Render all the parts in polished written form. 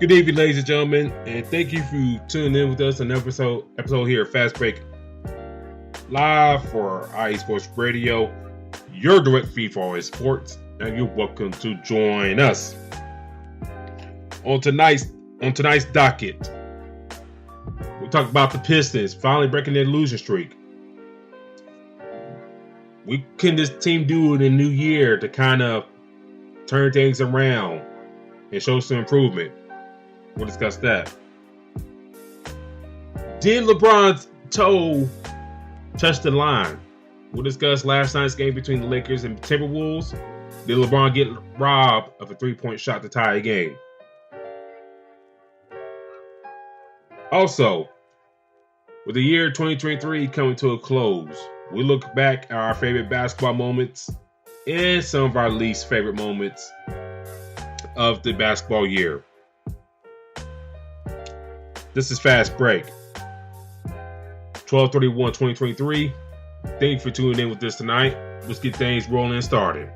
Good evening, ladies and gentlemen, and thank you for tuning in with us on episode here at Fast Break live for IE Sports Radio, your direct feed for all sports, and you're welcome to join us on tonight's docket. We'll talk about the Pistons finally breaking their losing streak. What can this team do in the new year to kind of turn things around and show some improvement? We'll discuss that. Did LeBron's toe touch the line? We'll discuss last night's game between the Lakers and Timberwolves. Did LeBron get robbed of a three-point shot to tie a game? Also, with the year 2023 coming to a close, we look back at our favorite basketball moments and some of our least favorite moments of the basketball year. This is Fast Break. 12/31/2023. Thank you for tuning in with this tonight. Let's get things rolling and started.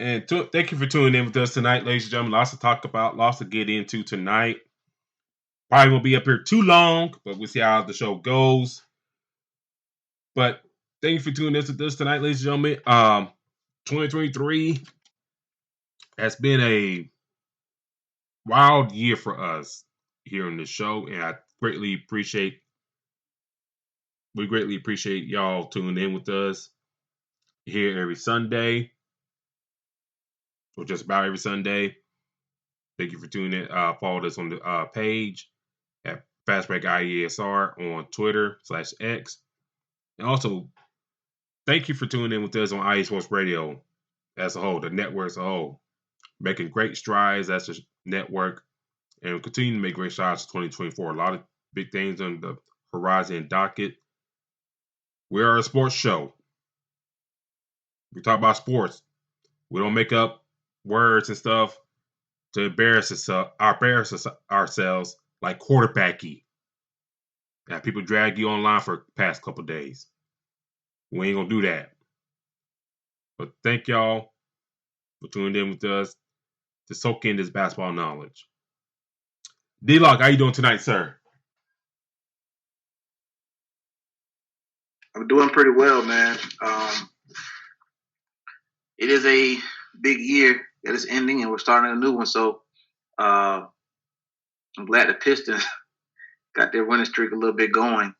And thank you for tuning in with us tonight, ladies and gentlemen. Lots to talk about, lots to get into tonight. Probably won't be up here too long, but we'll see how the show goes. But thank you for tuning in with us tonight, ladies and gentlemen. 2023 has been a wild year for us here on the show, and we greatly appreciate y'all tuning in with us here every Sunday. Or just about every Sunday. Thank you for tuning in. Follow us on the page at Fastbreak IESR on Twitter/X. And also, thank you for tuning in with us on IE Sports Radio as a whole, the network as a whole. Making great strides as a network and continue to make great strides in 2024. A lot of big things on the horizon and docket. We are a sports show. We talk about sports. We don't make up words and stuff to embarrass ourselves like quarterbacky. Now people drag you online for the past couple of days. We ain't gonna do that. But thank y'all for tuning in with us to soak in this basketball knowledge. D-Lock, how you doing tonight, sir? I'm doing pretty well, man. It is a big year that is ending, and we're starting a new one. So I'm glad the Pistons got their winning streak a little bit going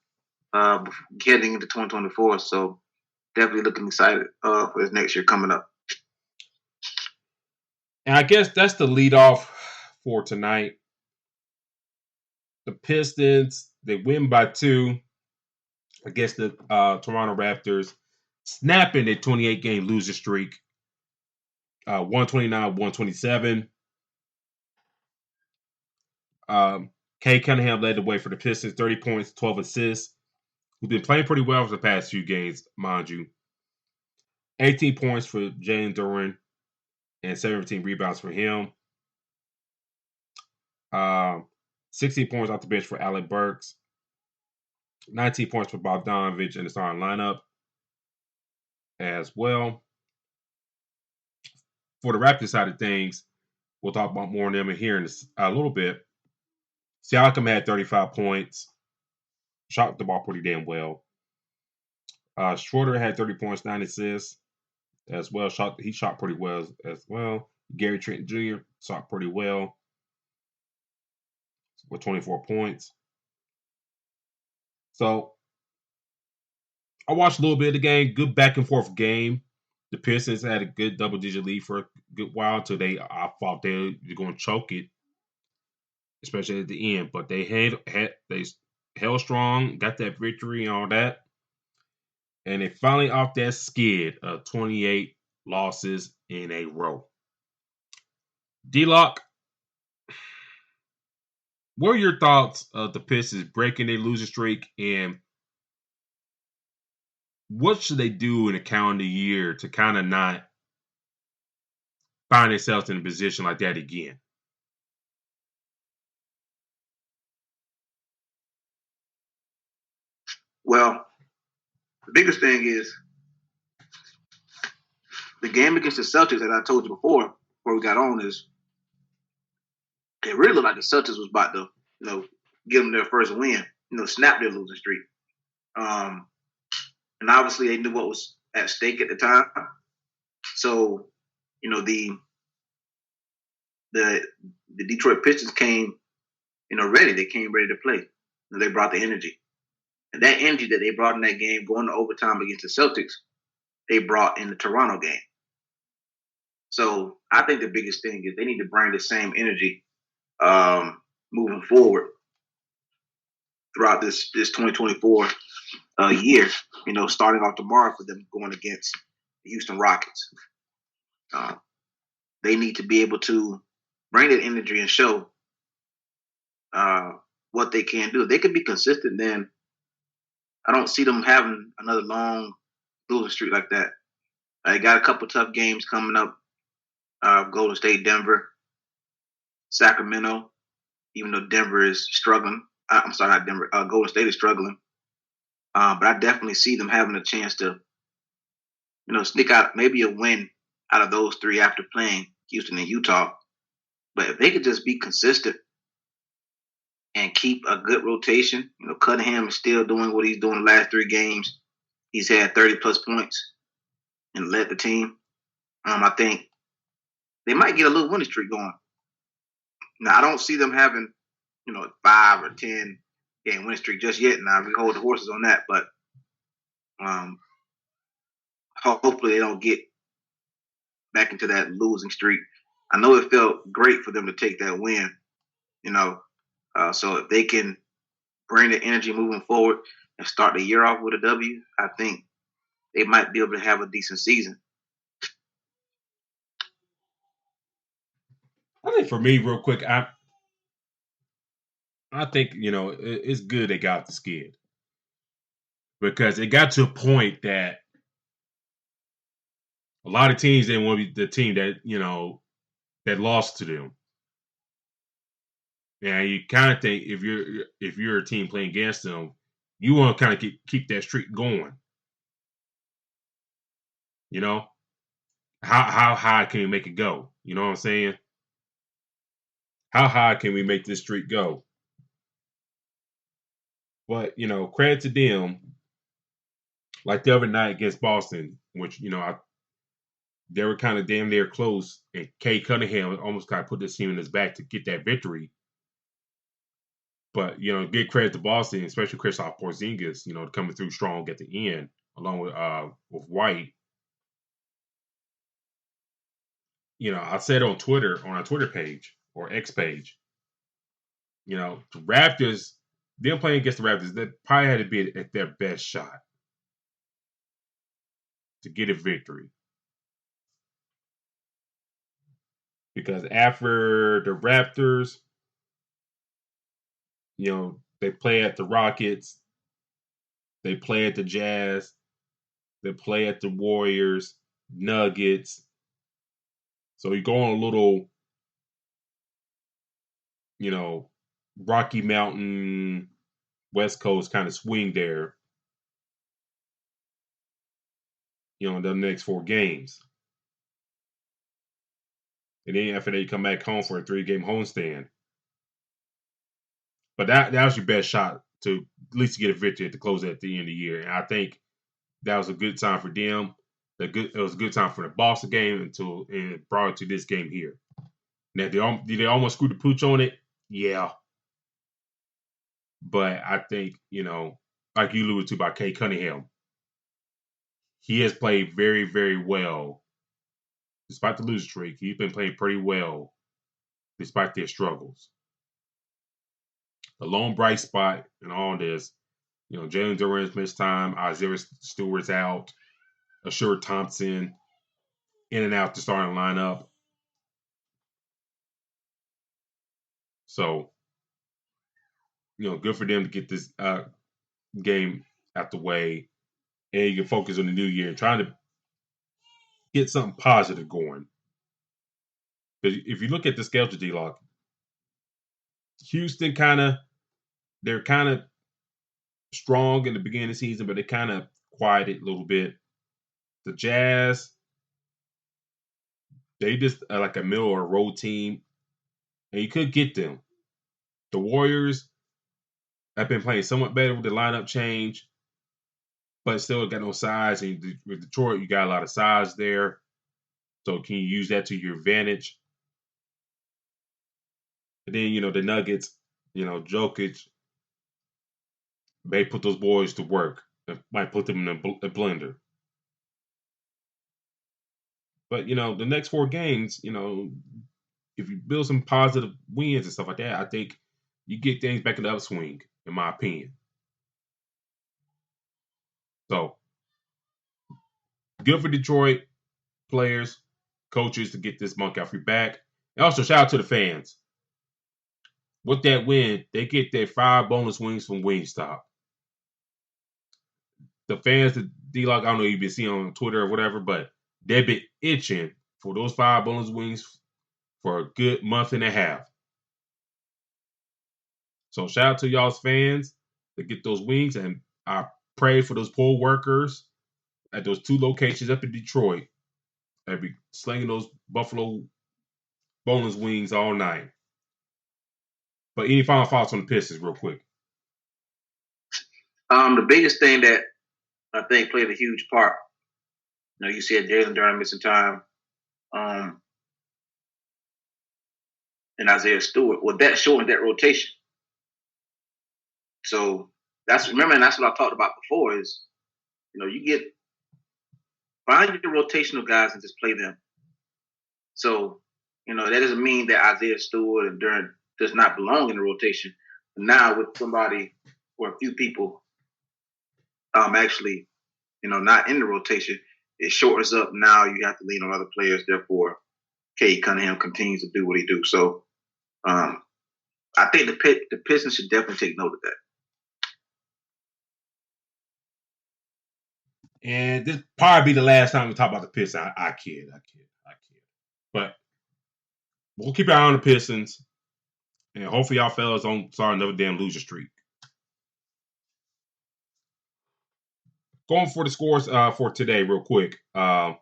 heading into 2024. So definitely looking excited for this next year coming up. And I guess that's the lead off for tonight. The Pistons, they win by 2 against the Toronto Raptors, snapping a 28-game losing streak. 129-127. Kay Cunningham led the way for the Pistons, 30 points, 12 assists. Who's been playing pretty well for the past few games, mind you. 18 points for Jalen Duren and 17 rebounds for him. 16 points off the bench for Alec Burks. 19 points for Bogdanovich in the starting lineup as well. For the Raptors side of things, we'll talk about more on them here in a little bit. Siakam had 35 points. Shot the ball pretty damn well. Schroeder had 30 points, 9 assists as well. He shot pretty well as well. Gary Trent Jr. shot pretty well with 24 points. So I watched a little bit of the game. Good back and forth game. The Pistons had a good double-digit lead for a good while until I thought they were going to choke it, especially at the end. But they held strong, got that victory and all that. And they finally off that skid of 28 losses in a row. D-Lock, what are your thoughts of the Pistons breaking their losing streak, and what should they do in a calendar year to kind of not find themselves in a position like that again. Well, the biggest thing is the game against the Celtics, as I told you before we got on, is it really looked like the Celtics was about to, give them their first win, snap their losing streak. And obviously they knew what was at stake at the time. So, the Detroit Pistons came, ready. They came ready to play. They brought the energy. And that energy that they brought in that game going to overtime against the Celtics, they brought in the Toronto game. So I think the biggest thing is they need to bring the same energy moving forward throughout this 2024 year, starting off tomorrow for them going against the Houston Rockets. They need to be able to bring that energy and show what they can do. If they can be consistent, then I don't see them having another long losing streak like that. They got a couple tough games coming up. Golden State, Denver, Sacramento, even though Denver is struggling. I'm sorry, not Denver. Golden State is struggling. But I definitely see them having a chance to, sneak out maybe a win out of those three after playing Houston and Utah. But if they could just be consistent and keep a good rotation, Cunningham is still doing what he's doing the last three games. He's had 30-plus points and led the team. I think they might get a little winning streak going. Now, I don't see them having, 5 or 10 game winning streak just yet. Now, we hold the horses on that, but hopefully they don't get back into that losing streak. I know it felt great for them to take that win, so if they can bring the energy moving forward and start the year off with a W, I think they might be able to have a decent season. I think for me, real quick, I think it's good they got the skid because it got to a point that a lot of teams didn't want to be the team that that lost to them. And you kind of think if you're a team playing against them, you want to kind of keep that streak going. How high can we make it go? You know what I'm saying? How high can we make this streak go? But credit to them. Like the other night against Boston, which they were kind of damn near close, and Kay Cunningham almost kind of put this team in his back to get that victory. But give credit to Boston, especially Kristaps Porzingis, coming through strong at the end, along with White. I said on Twitter, on our Twitter page or X page, the Raptors, them playing against the Raptors, they probably had to be at their best shot to get a victory. Because after the Raptors, they play at the Rockets, they play at the Jazz, they play at the Warriors, Nuggets. So you go on a little, Rocky Mountain, West Coast kind of swing there, the next 4 games. And then after that, you come back home for a 3-game homestand. But that was your best shot to at least get a victory at the close at the end of the year. And I think that was a good time for them. It was a good time for the Boston game and it brought it to this game here. Now, did they almost screw the pooch on it? Yeah. But I think, like you alluded to by Kay Cunningham, he has played very, very well. Despite the losing streak, he's been playing pretty well despite their struggles. The lone bright spot in all this, Jalen Duren's missed time, Isaiah Stewart's out, Ashur Thompson in and out the starting lineup. So, good for them to get this game out the way, and you can focus on the new year and trying to get something positive going. Because if you look at the schedule, D-Lock, Houston they're kind of strong in the beginning of the season, but they kind of quieted a little bit. The Jazz, they just are like a middle or road team, and you could get them. The Warriors have been playing somewhat better with the lineup change, but still got no size. And with Detroit, you got a lot of size there. So can you use that to your advantage? And then, the Nuggets, Jokic may put those boys to work. It might put them in a blender. But, the next 4 games, if you build some positive wins and stuff like that, I think you get things back in the upswing, in my opinion. So, good for Detroit players, coaches to get this monkey off your back. And also, shout out to the fans. With that win, they get their 5 bonus wings from Wingstop. The fans that D-Lock, I don't know if you've been seeing on Twitter or whatever, but they've been itching for those 5 bonus wings for a good month and a half. So shout out to y'all's fans to get those wings, and I pray for those poor workers at those 2 locations up in Detroit that be slinging those Buffalo boneless wings all night. But any final thoughts on the Pistons real quick? The biggest thing that I think played a huge part, you said Jalen Duran missing time, and Isaiah Stewart. Well, that shortened that rotation. So that's what I talked about before is, you find your rotational guys and just play them. So, that doesn't mean that Isaiah Stewart and Duran does not belong in the rotation. But now with somebody or a few people actually, not in the rotation, it shortens up. Now you have to lean on other players. Therefore, Cade Cunningham continues to do what he do. So, I think the Pistons should definitely take note of that. And this probably be the last time we talk about the Pistons. I kid. But we'll keep our eye on the Pistons. And hopefully y'all fellas don't start another damn loser streak. Going for the scores for today real quick. The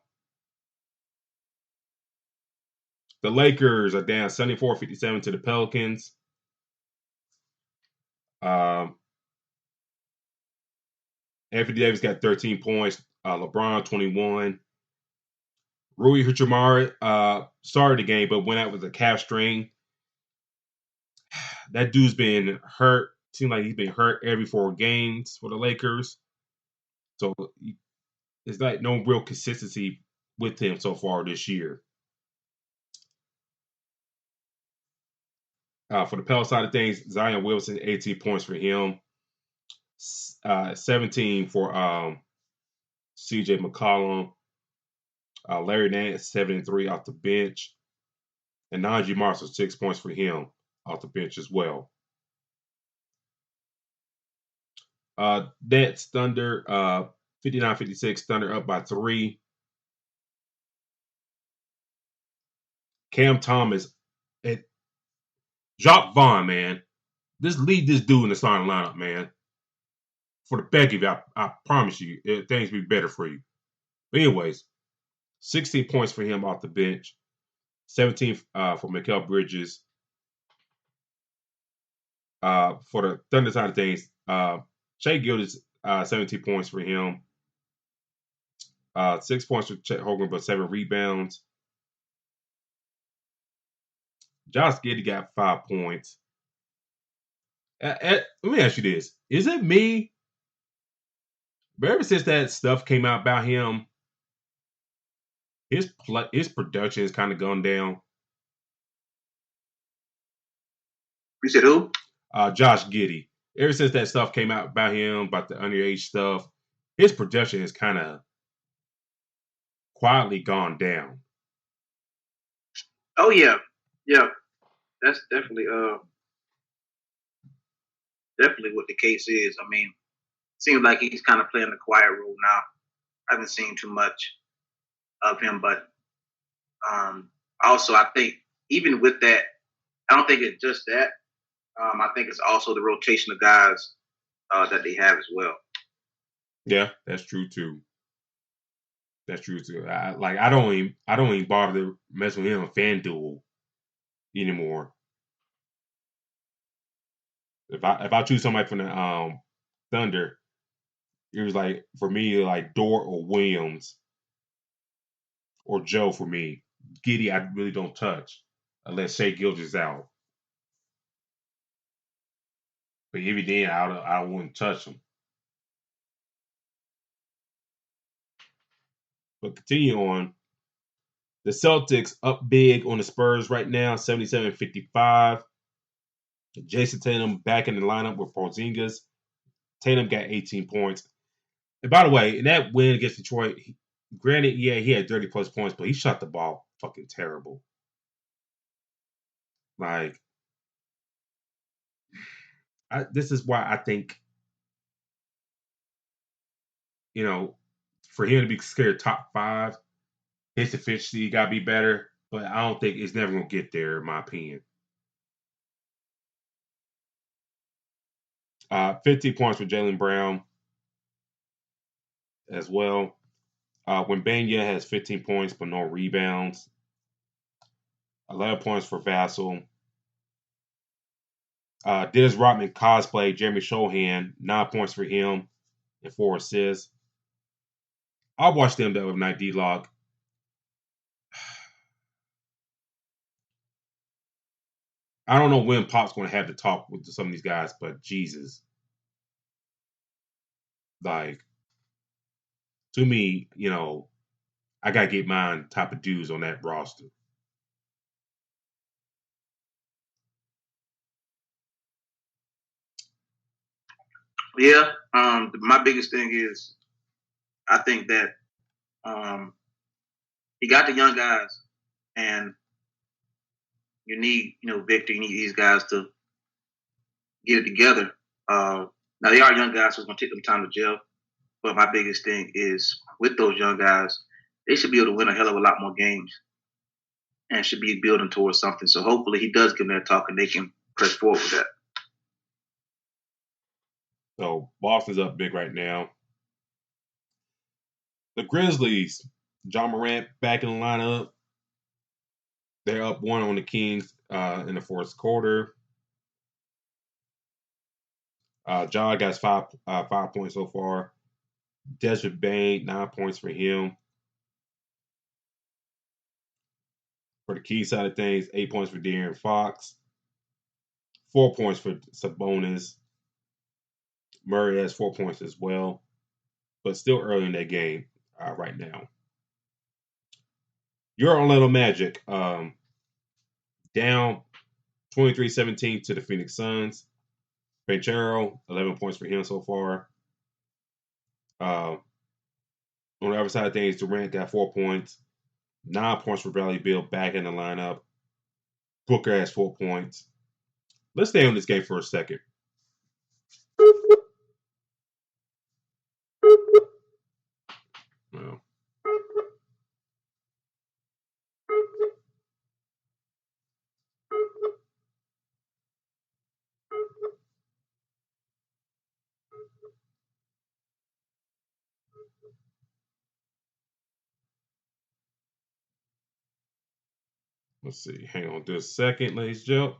Lakers are down 74-57 to the Pelicans. Anthony Davis got 13 points. LeBron 21. Rui Hachimura started the game, but went out with a calf strain. That dude's been hurt. Seems like he's been hurt every 4 games for the Lakers. So it's like no real consistency with him so far this year. For the Pels side of things, Zion Wilson, 18 points for him. 17 for CJ McCollum. Larry Nance, 7-3 off the bench. And Najee Marshall, 6 points for him off the bench as well. Nets, Thunder, 59-56. Thunder up by 3. Cam Thomas. Jacques Vaughn, man. Just lead this dude in the starting lineup, man. For the back of you, I promise you, things will be better for you. But anyways, 16 points for him off the bench. 17 for Mikal Bridges. For the Thunder side of things, Shai Gilgeous, 17 points for him. 6 points for Chet Holmgren, but 7 rebounds. Josh Giddey got 5 points. Let me ask you this. Is it me? But ever since that stuff came out about him, his production has kind of gone down. You said who? Josh Giddey. Ever since that stuff came out about him, about the underage stuff, his production has kind of quietly gone down. Oh yeah. That's definitely what the case is. I mean, it seems like he's kind of playing the quiet role now. I haven't seen too much of him, but also I think even with that, I don't think it's just that. I think it's also the rotation of guys that they have as well. Yeah, that's true too. That's true too. I don't even bother to mess with him on FanDuel anymore. If I choose somebody from the Thunder, it was like for me like Dort or Williams or Joe for me. Giddy I really don't touch unless Shea Gilgeous out. But even then I wouldn't touch him. But continue on. The Celtics up big on the Spurs right now, 77-55. Jason Tatum back in the lineup with Porzingis. Tatum got 18 points. And by the way, in that win against Detroit, granted, yeah, he had 30 plus points, but he shot the ball fucking terrible. Like, this is why I think, for him to be scared top 5, his efficiency got to be better. But I don't think it's never going to get there, in my opinion. 50 points for Jaylen Brown as well. When Banya has 15 points but no rebounds. 11 points for Vassell. Dennis Rodman cosplay Jeremy Shohan, 9 points for him and 4 assists. I watched them the other night, D-Log. I don't know when Pop's going to have to talk with some of these guys, but Jesus. Like, to me, I got to get mine type of dudes on that roster. Yeah, my biggest thing is I think that he got the young guys, and you need, Victor, you need these guys to get it together. Now they are young guys, so it's gonna take them time to gel. But my biggest thing is with those young guys, they should be able to win a hell of a lot more games and should be building towards something. So hopefully he does give them that talk and they can press forward with that. So Boston's up big right now. The Grizzlies, John Morant back in the lineup. They're up 1 on the Kings in the fourth quarter. John got 5 points so far. Desmond Bain, 9 points for him. For the key side of things, 8 points for De'Aaron Fox. 4 points for Sabonis. Murray has 4 points as well. But still early in that game right now. Your Orlando Magic down 23-17 to the Phoenix Suns. Banchero, 11 points for him so far. On the other side of things, Durant got 4 points. 9 points for Bradley Beal back in the lineup. Booker has 4 points. Let's stay on this game for a second. Well, let's see. Hang on just a second, ladies and gentlemen.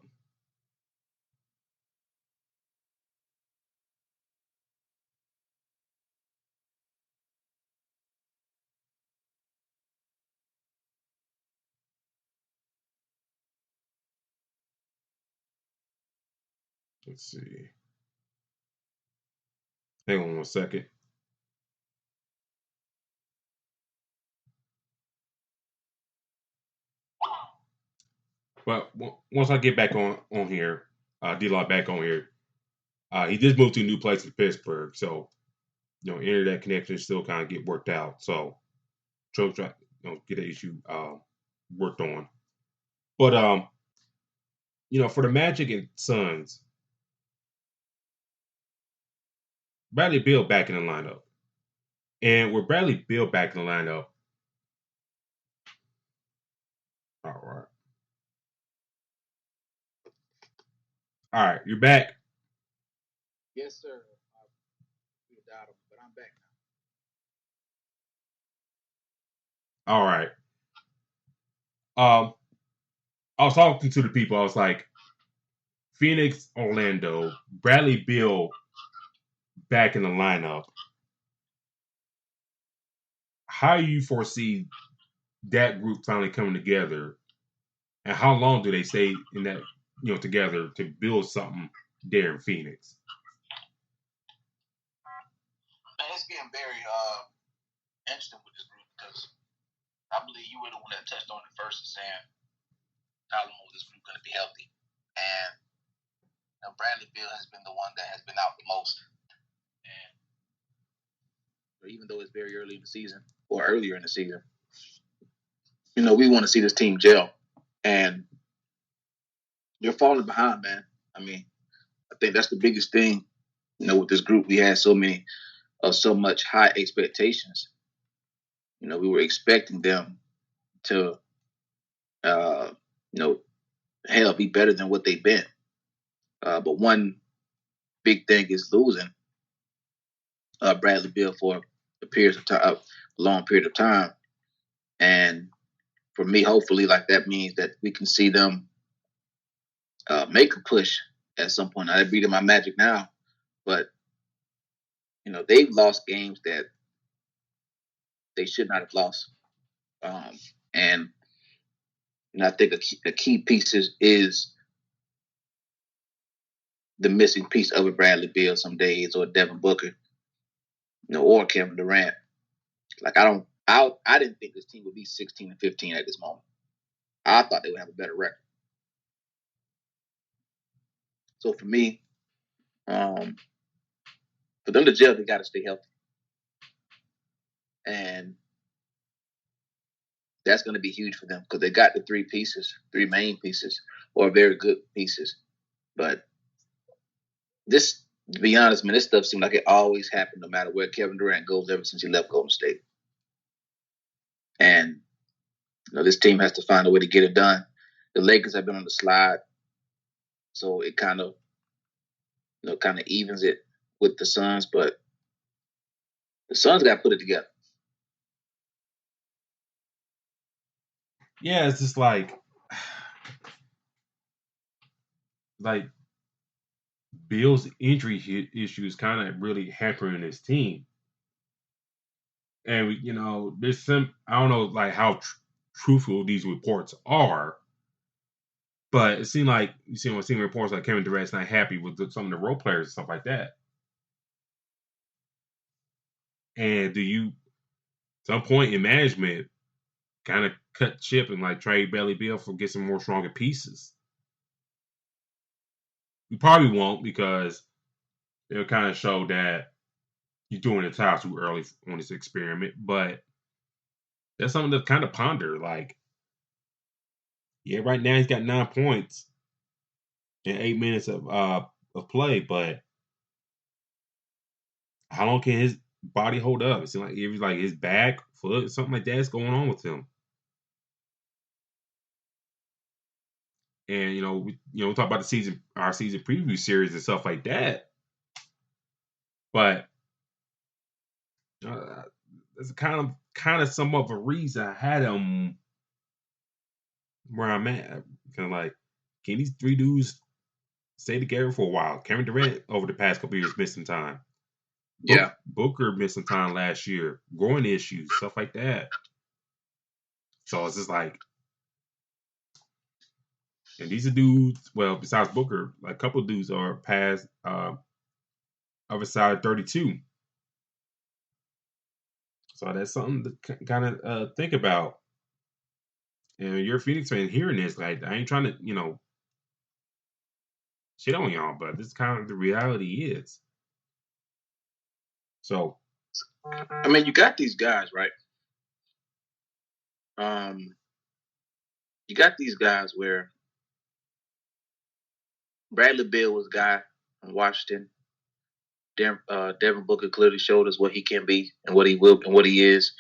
Let's see. Hang on 1 second. But once I get back on here, D-Law back on here, he just moved to a new place in Pittsburgh. So, internet connection still kind of get worked out. So, try get the issue worked on. But, for the Magic and Suns, Bradley Beal back in the lineup. And with Bradley Beal back in the lineup, all right. All right, you're back. Yes, sir. But I'm back All right. Um, I was talking to the people. I was like, Phoenix, Orlando, Bradley Beal back in the lineup. How do you foresee that group finally coming together, and how long do they stay in that together to build something there in Phoenix? now. It's getting very interesting with this group because I believe you were the one that touched on it first, saying how long is this group going to be healthy? And Bradley Beal has been the one that has been out the most. And even though it's very early in the season or earlier in the season, we want to see this team gel. And they're falling behind, man. I mean, I think that's the biggest thing. With this group, we had so much high expectations. We were expecting them to, be better than what they've been. But one big thing is losing Bradley Beal for a long period of time. And for me, hopefully, that means that we can see them make a push at some point. I read in my magic now, but they've lost games that they should not have lost. And I think a key piece is the missing piece of a Bradley Beal some days, or Devin Booker, or Kevin Durant. I didn't think this team would be 16-15 at this moment. I thought they would have a better record. So for me, for them to gel, they got to stay healthy. And that's going to be huge for them because they got the three main pieces, or very good pieces. But this, to be honest, man, this stuff seems like it always happened no matter where Kevin Durant goes ever since he left Golden State. And this team has to find a way to get it done. The Lakers have been on the slide, so it kind of evens it with the Suns, but the Suns got to put it together. Yeah, it's just like Bill's injury issues kind of really hampering his team. And there's I don't know how truthful these reports are, but it seemed like seeing reports like Kevin Durant's not happy with some of the role players and stuff like that. And do you, some point in management, kind of cut chip and trade Bradley Beal for get some more stronger pieces? You probably won't, because it'll kind of show that you're doing it too early on this experiment. But that's something to kind of ponder. Right now he's got 9 points in 8 minutes of play, but how long can his body hold up? It seems like it was his back, foot, something like that's going on with him. And we talk about our season preview series and stuff like that. But that's kind of some of a reason I had him where I'm at. Kind of can these three dudes stay together for a while? Kevin Durant over the past couple years missing time. Yeah, Booker missing time last year, growing issues, stuff like that. So it's just and these are dudes. Well, besides Booker, a couple of dudes are past other side 32. So that's something to kind of think about. And you're a Phoenix fan hearing this, I ain't trying to, shit on y'all, but this is kind of the reality is. So, I mean, you got these guys, right? You got these guys where Bradley Beal was a guy in Washington. Devin Booker clearly showed us what he can be and what he will and what he is.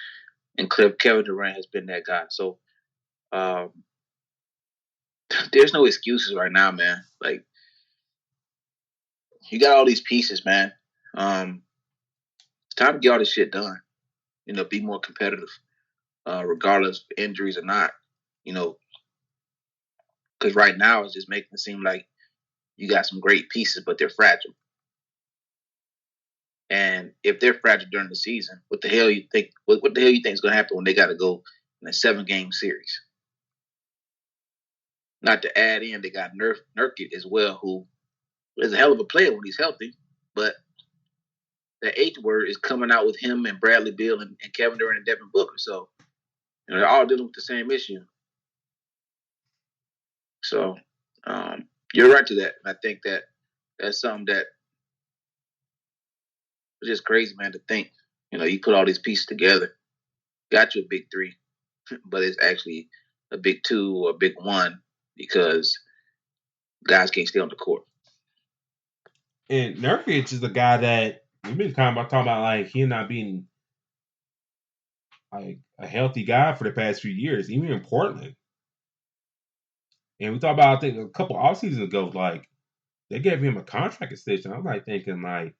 And Kevin Durant has been that guy. So there's no excuses right now, man. you got all these pieces, man. It's time to get all this shit done. Be more competitive, regardless of injuries or not. Because right now it's just making it seem like you got some great pieces, but they're fragile. And if they're fragile during the season, what the hell you think? What the hell you think is going to happen when they got to go in a 7-game series? Not to add in, they got Nurkic as well, who is a hell of a player when he's healthy, but the H word is coming out with him and Bradley Beal and Kevin Durant and Devin Booker. So they're all dealing with the same issue. So you're right to that. And I think that's something that is just crazy, man, to think. You put all these pieces together, got you a big 3, but it's actually a big 2 or a big 1 because guys can't stay on the court. And Nurkic is the guy that we've been talking about like him not being like a healthy guy for the past few years, even in Portland. And we talked about, I think, a couple off seasons ago, like they gave him a contract extension. I'm like thinking, like,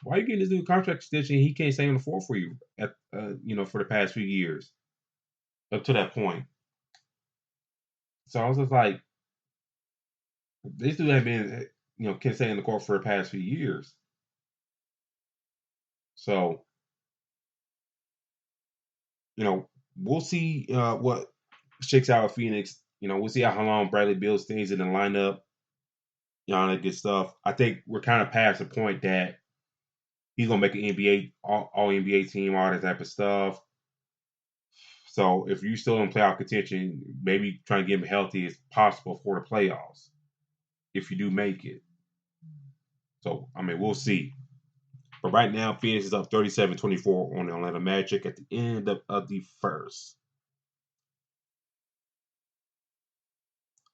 why are you getting this new contract extension? He can't stay on the floor for you for the past few years up to that point. So I was just like, this dude had been, can stay in the court for the past few years. So, we'll see what shakes out with Phoenix. We'll see how long Bradley Beal stays in the lineup. All that good stuff. I think we're kind of past the point that he's gonna make an NBA all NBA team, all that type of stuff. So if you're still in playoff contention, maybe try and get him healthy as possible for the playoffs. If you do make it. So we'll see. But right now, Phoenix is up 37-24 on the Atlanta Magic at the end of the first.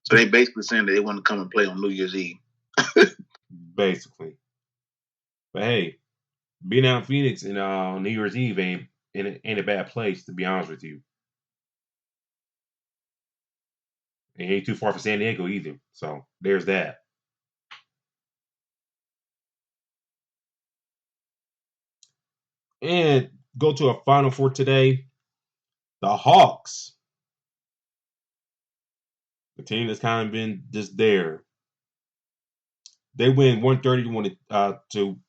So they basically saying that they want to come and play on New Year's Eve. Basically. But hey, being out in Phoenix and New Year's Eve ain't a bad place, to be honest with you. It ain't too far from San Diego either. So there's that. And go to a final for today. The Hawks. The team that's kind of been just there. They win 130 to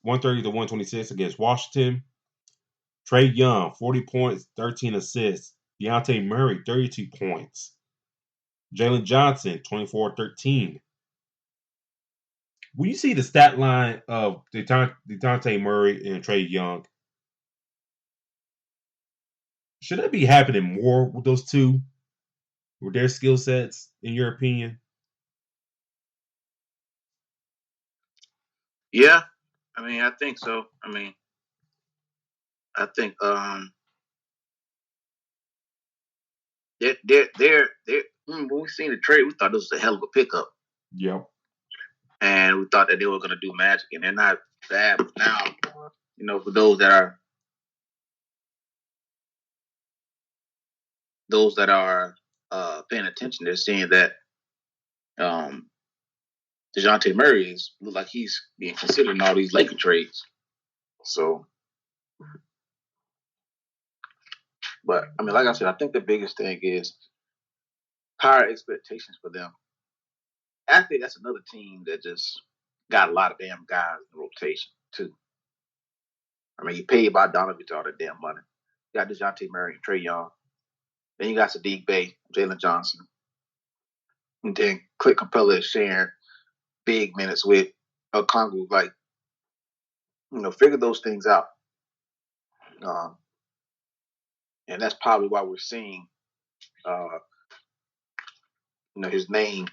126 against Washington. Trae Young, 40 points, 13 assists. Dejounte Murray, 32 points. Jalen Johnson, 24-13. When you see the stat line of Dejounte Murray and Trae Young, should that be happening more with those two? With their skill sets, in your opinion? Yeah, I think so. I think they're when we seen the trade, we thought this was a hell of a pickup. Yep. And we thought that they were going to do magic, and they're not bad. But now, for those that are paying attention, they're seeing that Dejounte Murray look like he's being considered in all these Laker trades. So, but like I said, I think the biggest thing is higher expectations for them. I think that's another team that just got a lot of damn guys in rotation too. You paid Bogdanovich all that damn money. You got Dejounte Murray and Trae Young. Then you got Sadiq Bey, Jalen Johnson. And then Clint Capella is sharing big minutes with Okongwu. Figure those things out. And that's probably why we're seeing, his name,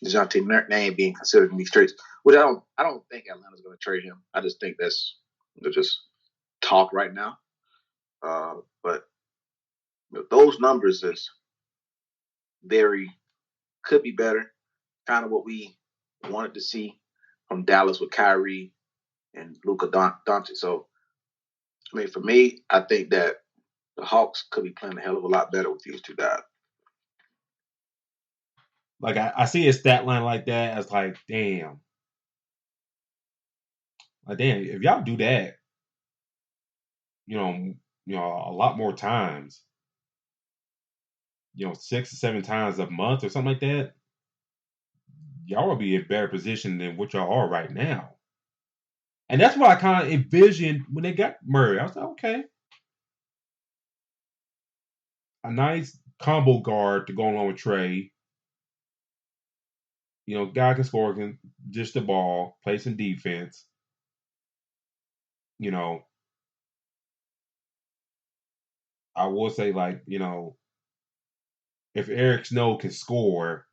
Dejounte name, being considered in these trades. Which I don't think Atlanta's going to trade him. I just think that's just talk right now. But those numbers is could be better. Kind of what we wanted to see from Dallas with Kyrie and Luka Doncic. So, for me, I think that the Hawks could be playing a hell of a lot better with these two guys. Like I see a stat line like that as like, damn, Like, damn, if y'all do that, you know, a lot more times, 6 or 7 times a month or something like that, y'all will be in a better position than what y'all are right now. And that's what I kind of envisioned when they got Murray. I was like, okay, a nice combo guard to go along with Trey. Guy can score, can dish the ball, play some defense. I will say, like, if Eric Snow can score,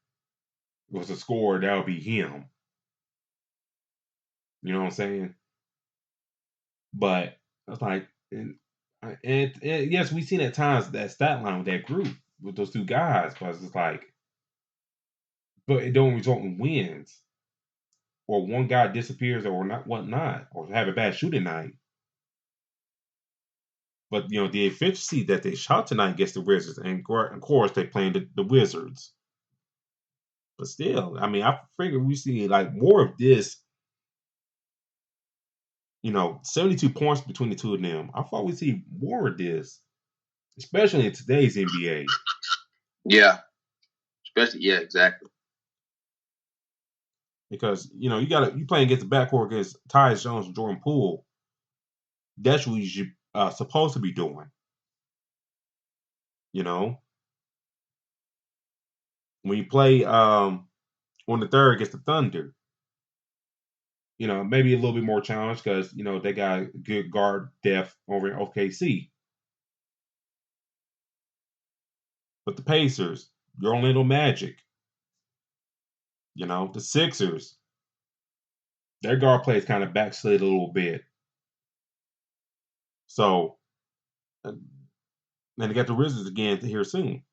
was a scorer, that would be him. You know what I'm saying? But I was like, and yes, we've seen at times that stat line with that group with those two guys, but it's just like, but it don't result in wins, or one guy disappears, or not, whatnot, or have a bad shooting night. But the efficiency that they shot tonight against the Wizards, and of course they playing the Wizards. But still, I mean, I figure we see like more of this. 72 points between the two of them. I thought we'd see more of this, especially in today's NBA. Yeah, exactly. Because you playing against the backcourt against Tyus Jones and Jordan Poole. That's what you supposed to be doing. When you play on the third against the Thunder, maybe a little bit more challenge because they got good guard depth over in OKC. But the Pacers, your Orlando Magic, the Sixers, their guard play is kind of backslid a little bit. So, and they got the Wizards again here soon.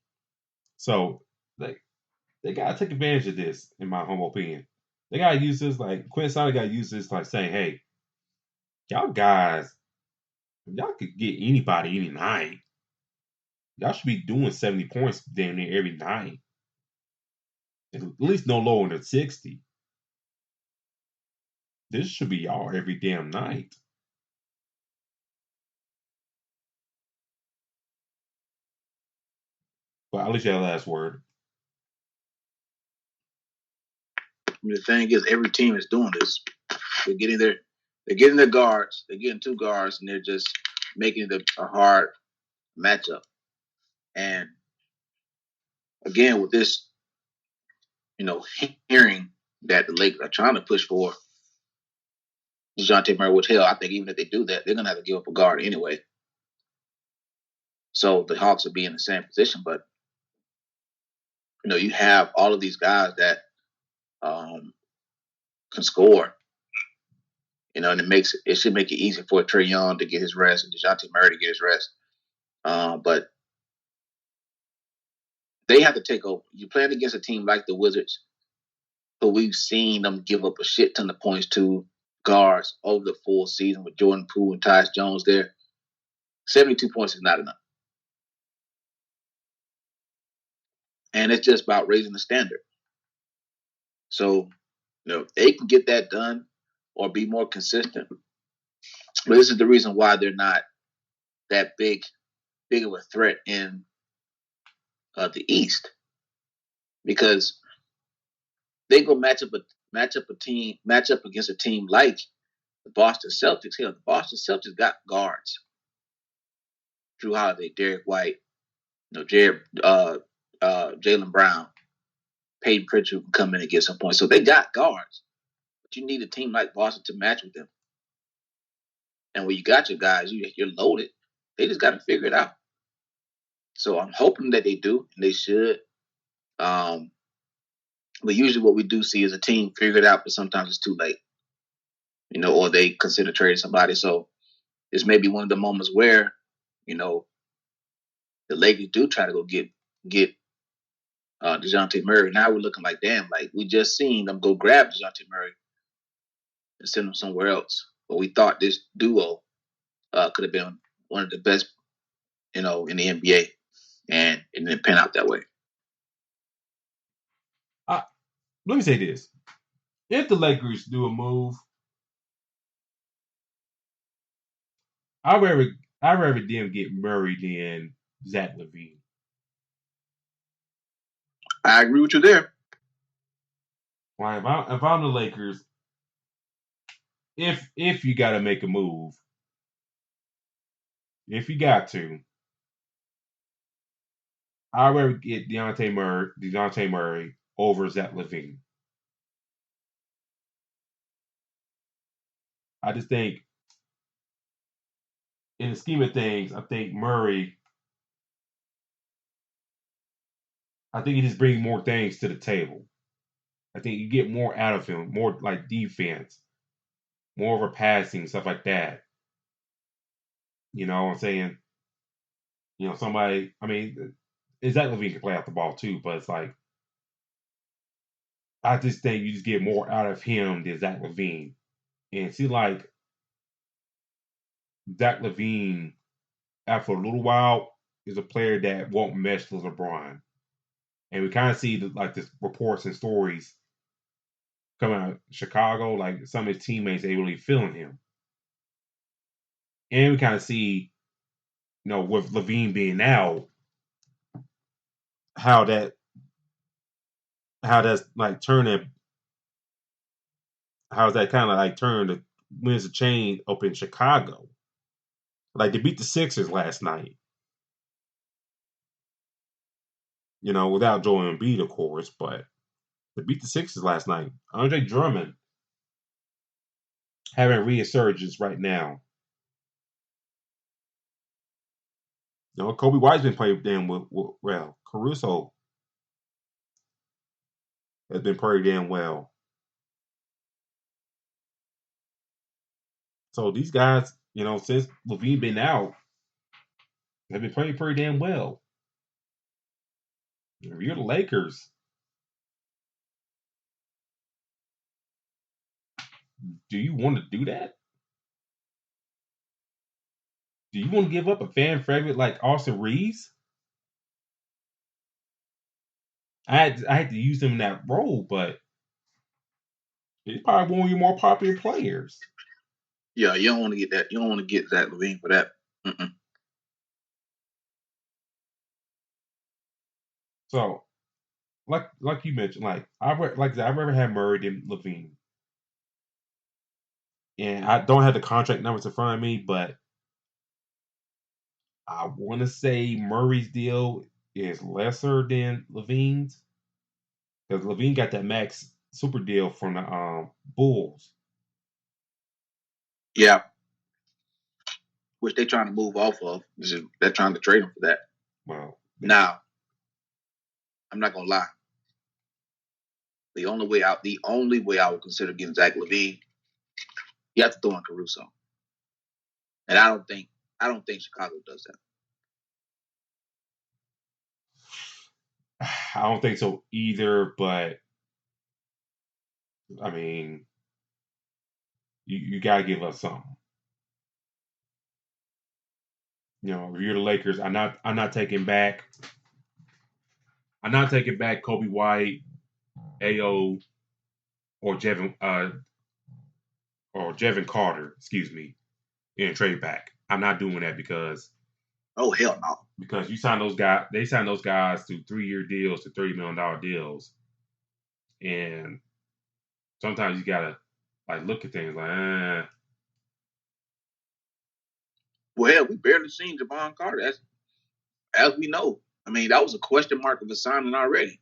So, they gotta take advantage of this, in my humble opinion. They gotta use this, like Quinn Snyder gotta use this, like saying, "Hey, y'all guys, if y'all could get anybody any night, y'all should be doing 70 points damn near every night. At least no lower than 60. This should be y'all every damn night." But I'll let you have the last word. The thing is, every team is doing this. They're getting their guards. They're getting 2 guards, and they're just making it a hard matchup. And again, with this, hearing that the Lakers are trying to push for DeJounte Murray, which hell, I think even if they do that, they're gonna have to give up a guard anyway. So the Hawks will be in the same position, but you have all of these guys that can score. And it should make it easy for Trae Young to get his rest and DeJounte Murray to get his rest. But they have to take over. You're playing against a team like the Wizards, who we've seen them give up a shit ton of points to guards over the full season with Jordan Poole and Tyus Jones there. 72 points is not enough. And it's just about raising the standard. So, if they can get that done or be more consistent. But this is the reason why they're not that big of a threat in the East, because they go match up against a team like the Boston Celtics. Hell, the Boston Celtics got guards: Drew Holiday, Derek White, Jaylen Brown, Peyton Pritchard can come in and get some points. So they got guards, but you need a team like Boston to match with them. And when you got your guys, you're loaded. They just got to figure it out. So I'm hoping that they do, and they should. But usually what we do see is a team figure it out, but sometimes it's too late, or they consider trading somebody. So this may be one of the moments where, the Lakers do try to go get DeJounte Murray. Now we're looking like, damn, like we just seen them go grab DeJounte Murray and send him somewhere else. But we thought this duo could have been one of the best, in the NBA, and it didn't pan out that way. Let me say this. If the Lakers do a move, I'd rather them get Murray than Zach LaVine. I agree with you there. Like if I'm the Lakers, if you got to make a move, if you got to, I'd rather get Dejounte Murray over Zach LaVine. I just think, in the scheme of things, I think Murray. I think he just brings more things to the table. I think you get more out of him, more like defense, more of a passing, stuff like that. You know what I'm saying? You know, somebody. I mean, Zach LaVine can play out the ball too, but it's like I just think you just get more out of him than Zach LaVine. And see, like Zach LaVine, after a little while, is a player that won't mesh with LeBron. And we kind of see this reports and stories coming out of Chicago, like some of his teammates ain't really feeling him. And we kind of see, with LaVine being out, how that's like turning, how's that kind of like turned the wins the chain up in Chicago. Like they beat the Sixers last night. Without Joel Embiid, of course, but they beat the Sixers last night. Andre Drummond having a resurgence right now. Kobe White's been playing damn well. Caruso has been pretty damn well. So these guys, since LaVine been out, have been playing pretty damn well. If you're the Lakers, do you want to do that? Do you want to give up a fan favorite like Austin Reeves? I had to use him in that role, but he's probably one of your more popular players. Yeah, you don't want to get that. You don't want to get Zach LaVine for that. Mm-mm. So, like you mentioned, I'd rather have Murray than LaVine. And I don't have the contract numbers in front of me, but I want to say Murray's deal is lesser than LaVine's because LaVine got that max super deal from the Bulls. Yeah, which they're trying to move off of. They're trying to trade him for that. Well, now I'm not gonna lie. The only way I would consider getting Zach LaVine, you have to throw in Caruso, and I don't think Chicago does that. I don't think so either, but I mean, you gotta give us something. If you're the Lakers, I'm not taking back. I'm not taking back Kobe White, AO, or Jevin Carter, excuse me, in trade back. I'm not doing that because oh hell no. Because you sign those guys, they sign those guys to 3-year deals, to $30 million deals, and sometimes you gotta look at things like. Well, hell, we barely seen Javon Carter, as we know. I mean, that was a question mark of a signing already.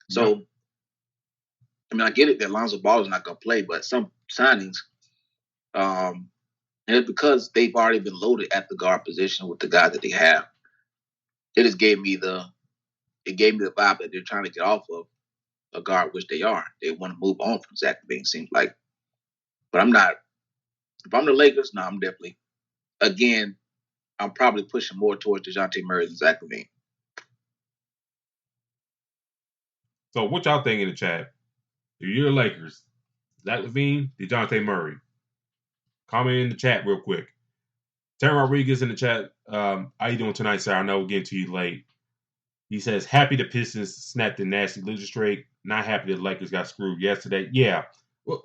So, yep. I mean, I get it that Lonzo Ball is not going to play, but some signings, and it's because they've already been loaded at the guard position with the guy that they have. It just gave me the vibe that they're trying to get off of a guard, which they are. They want to move on from Zach LaVine, seems like. But I'm not. If I'm the Lakers, no, I'm definitely. Again, I'm probably pushing more towards Dejounte Murray than Zach LaVine. So what y'all think in the chat? If you're the Lakers, Zach LaVine, DeJounte Murray. Comment in the chat real quick. Terry Rodriguez in the chat. How you doing tonight, sir? I know we're getting to you late. He says, happy the Pistons snapped the nasty loser streak. Not happy the Lakers got screwed yesterday. Yeah. Well,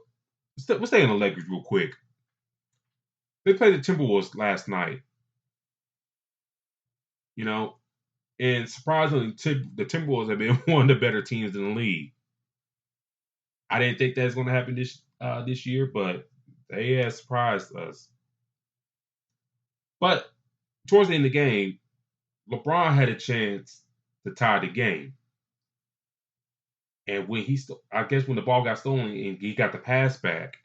we'll stay on the Lakers real quick. They played the Timberwolves last night, you know, and surprisingly, the Timberwolves have been one of the better teams in the league. I didn't think that's going to happen this year, but they have surprised us. But towards the end of the game, LeBron had a chance to tie the game. And when I guess when the ball got stolen and he got the pass back,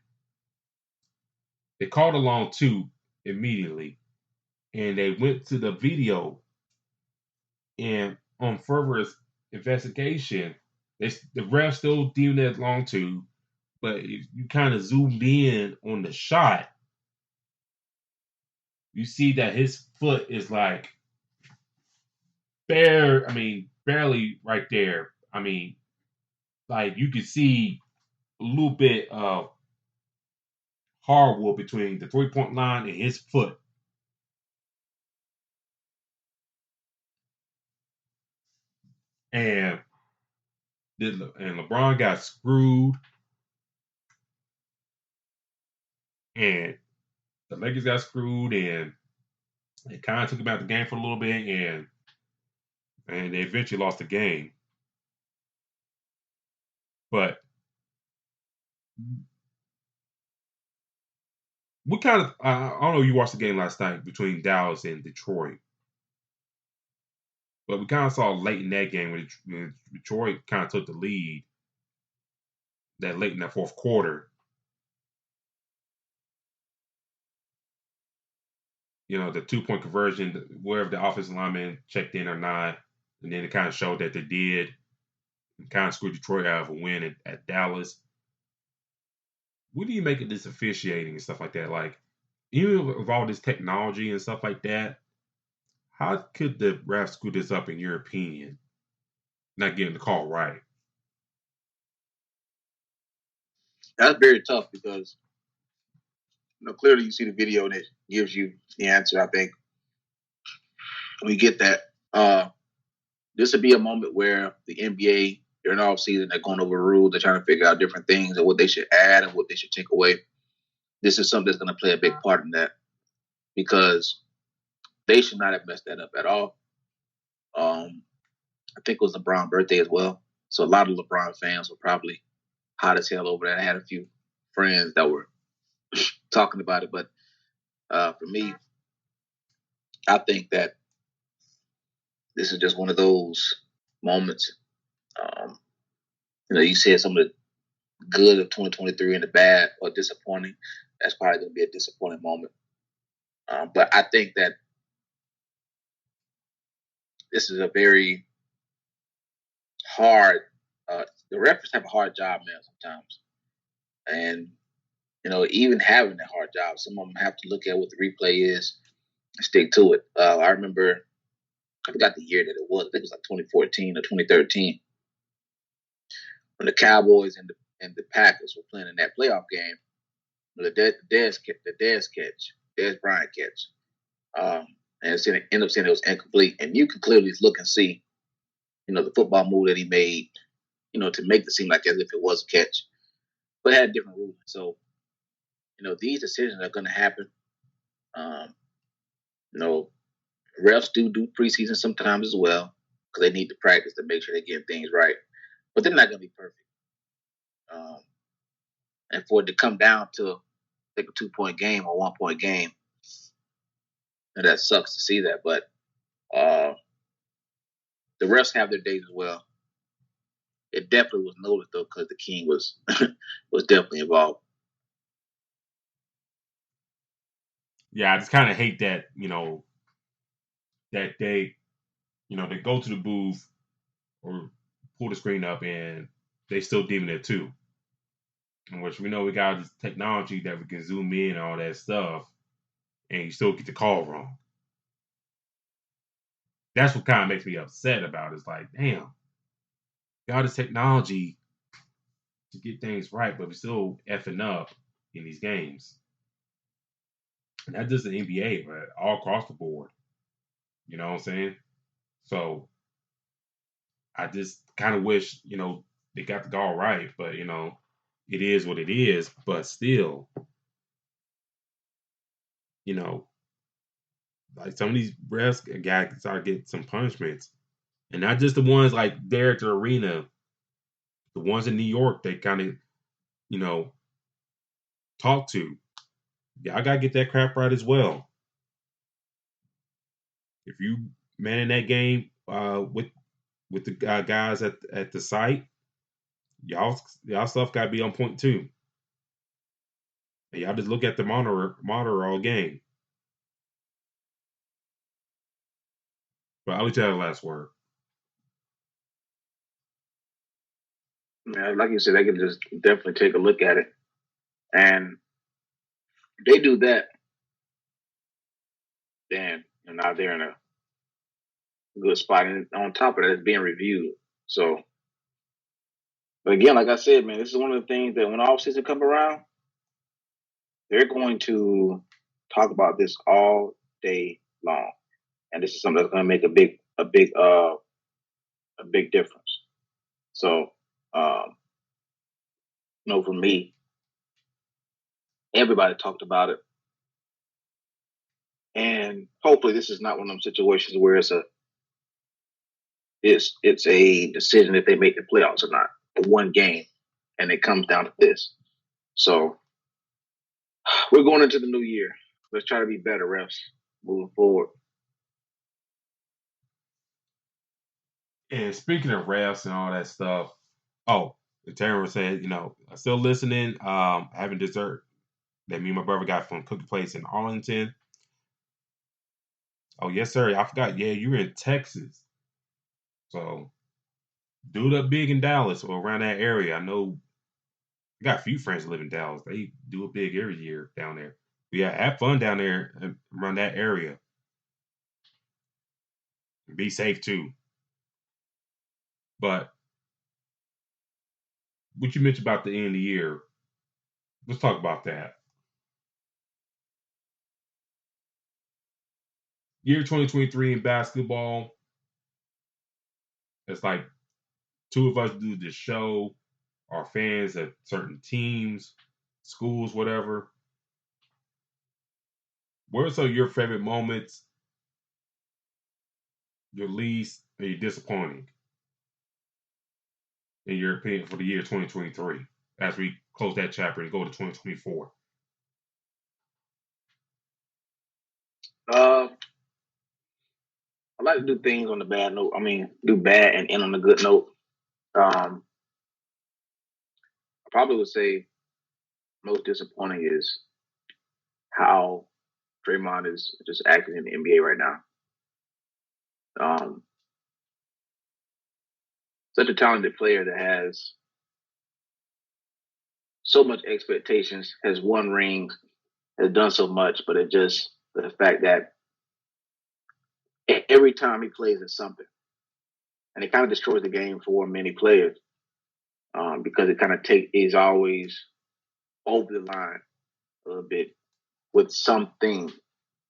they called a long two immediately. And they went to the video. And on further investigation, the ref still deemed that long two. But if you kind of zoomed in on the shot, you see that his foot is like barely right there. I mean, like you could see a little bit of hardwood between the 3-point line and his foot. And LeBron got screwed, and the Lakers got screwed, and it kind of took him out the game for a little bit, and they eventually lost the game. But we kind of, I don't know if you watched the game last night between Dallas and Detroit, but we kind of saw late in that game when Detroit kind of took the lead that late in that fourth quarter. You know, the 2-point conversion, wherever the offensive lineman checked in or not, and then it kind of showed that they did, and kind of screwed Detroit out of a win at Dallas. What do you make of this officiating and stuff like that? Like, even with all this technology and stuff like that, how could the refs screw this up in your opinion? Not getting the call right. That's very tough because clearly you see the video that gives you the answer. I think we get that. This would be a moment where the NBA, they're in off season, they're going over rules, they're trying to figure out different things and what they should add and what they should take away. This is something that's going to play a big part in that because they should not have messed that up at all. I think it was LeBron's birthday as well. So a lot of LeBron fans were probably hot as hell over that. I had a few friends that were talking about it. But for me, I think that this is just one of those moments. You said some of the good of 2023 and the bad or disappointing. That's probably going to be a disappointing moment. But I think that this is a very hard. The referees have a hard job, man, sometimes. And, even having a hard job, some of them have to look at what the replay is and stick to it. I remember, I forgot the year that it was. I think it was like 2014 or 2013 when the Cowboys and the Packers were playing in that playoff game. The Dez Bryant catch. And it ended up saying it was incomplete. And you can clearly look and see, the football move that he made, to make it seem like as if it was a catch. But it had different rules. So, these decisions are going to happen. Refs do preseason sometimes as well because they need to practice to make sure they're getting things right. But they're not going to be perfect. And for it to come down to like a 2-point game or 1-point game, and that sucks to see that. But the refs have their days as well. It definitely was noted though because the King was was definitely involved. Yeah, I just kind of hate that, that they go to the booth or pull the screen up and they still deeming it too. In which we know we got this technology that we can zoom in and all that stuff, and you still get the call wrong. That's what kind of makes me upset about it. It's like, damn, got this technology to get things right, but we're still effing up in these games. And not just the NBA, but all across the board. You know what I'm saying? So I just kind of wish, they got the call right, but it is what it is. But still, you know, like some of these refs got to start getting some punishments, and not just the ones like there at the arena, the ones in New York they kind of, you know, talk to. Y'all gotta get that crap right as well. If you manning that game with the guys at the site, y'all stuff gotta be on point too. And y'all just look at the monitor all game. But I'll let you have the last word. Yeah, like you said, they can just definitely take a look at it, and if they do that, then now they're in a good spot. And on top of that, it's being reviewed. So, but again, like I said, man, this is one of the things that when off season come around, they're going to talk about this all day long, and this is something that's going to make a big difference. So, um, for me, everybody talked about it, and hopefully, this is not one of them situations where it's a decision if they make the playoffs or not. One game, and it comes down to this. So we're going into the new year. Let's try to be better refs moving forward. And speaking of refs and all that stuff, oh, Terry was saying, I'm still listening. Having dessert that me and my brother got from Cookie Place in Arlington. Oh yes, sir. I forgot. Yeah, you're in Texas, so do it up big in Dallas or around that area. I know I got a few friends that live in Dallas. They do it big every year down there. But yeah, have fun down there around that area. Be safe too. But what you mentioned about the end of the year, let's talk about that. Year 2023 in basketball, it's like two of us do this show, our fans at certain teams, schools, whatever. What are some of your favorite moments, your least, and your disappointing, in your opinion, for the year 2023 as we close that chapter and go to 2024? Uh, I like to do things on the bad note. I mean, do bad and end on a good note. I probably would say most disappointing is how Draymond is just acting in the NBA right now. Um, Such a talented player that has so much expectations, has won rings, has done so much, but it just the fact that every time he plays is something, and it kind of destroys the game for many players because it kind of is always over the line a little bit with something,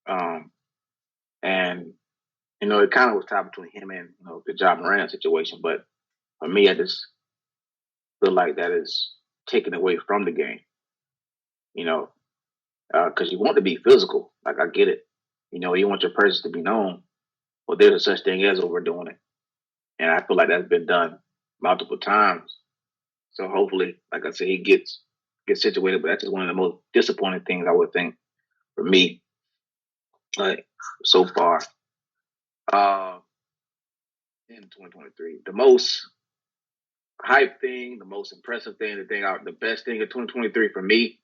um, and it kind of was tied between him and the Ja Morant situation, but for me, I just feel like that is taken away from the game, you know, because you want to be physical. Like I get it, you want your presence to be known, but there's a such thing as overdoing it, and I feel like that's been done multiple times. So hopefully, like I said, he gets situated. But that's just one of the most disappointing things I would think for me, like so far uh, in 2023. The most hype thing, the most impressive thing, the best thing of 2023 for me,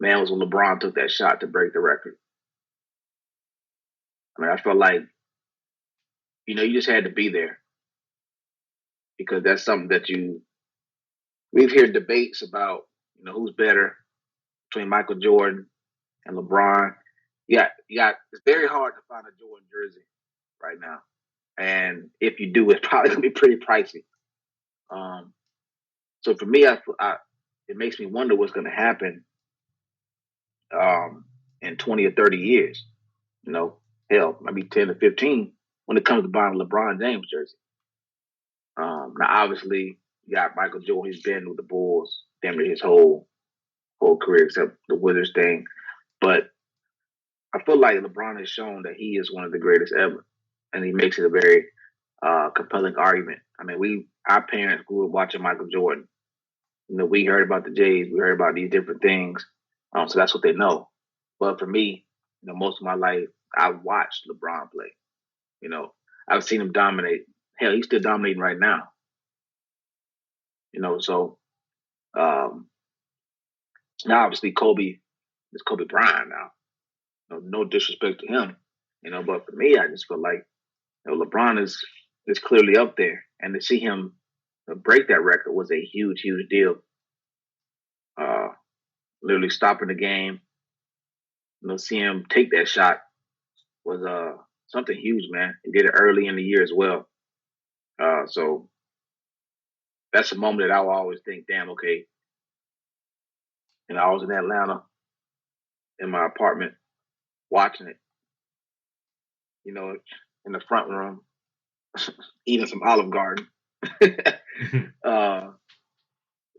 man, was when LeBron took that shot to break the record. I mean, I felt like you just had to be there because that's something that we've heard debates about. Who's better between Michael Jordan and LeBron. It's very hard to find a Jordan jersey right now, and if you do, it's probably gonna be pretty pricey. Um, so for me, it makes me wonder what's going to happen in 20 or 30 years. Hell, maybe 10 to 15 when it comes to buying a LeBron James jersey. Now, obviously, you got Michael Jordan. He's been with the Bulls damn near his whole career except the Wizards thing. But I feel like LeBron has shown that he is one of the greatest ever, and he makes it a very compelling argument. I mean, our parents grew up watching Michael Jordan. We heard about the Jays, we heard about these different things, so that's what they know. But for me, most of my life, I watched LeBron play. I've seen him dominate. Hell, he's still dominating right now. So now obviously Kobe is Kobe Bryant now. No disrespect to him, but for me, I just feel like LeBron is clearly up there, and to see him break that record was a huge, huge deal. Literally stopping the game, see him take that shot was something huge, man. He did it early in the year as well. So that's a moment that I will always think, damn, okay. And I was in Atlanta in my apartment watching it, in the front room, eating some Olive Garden.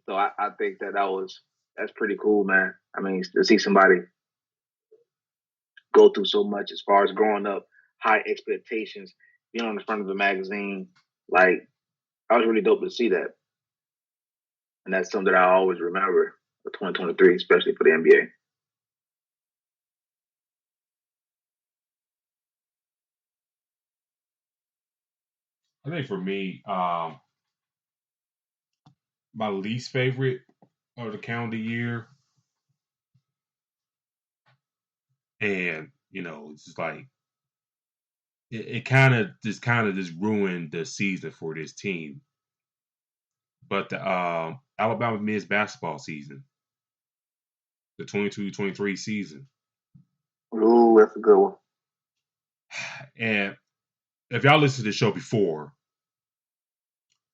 So I think that's pretty cool, man. I mean, to see somebody go through so much as far as growing up, high expectations, being on the front of the magazine, like I was really dope to see that. And that's something that I always remember for 2023, especially for the NBA. I think for me, my least favorite of the calendar year, and it's just like it kind of just ruined the season for this team. But the Alabama men's basketball season, the 22-23 season, Ooh, that's a good one. and if y'all listened to the show before,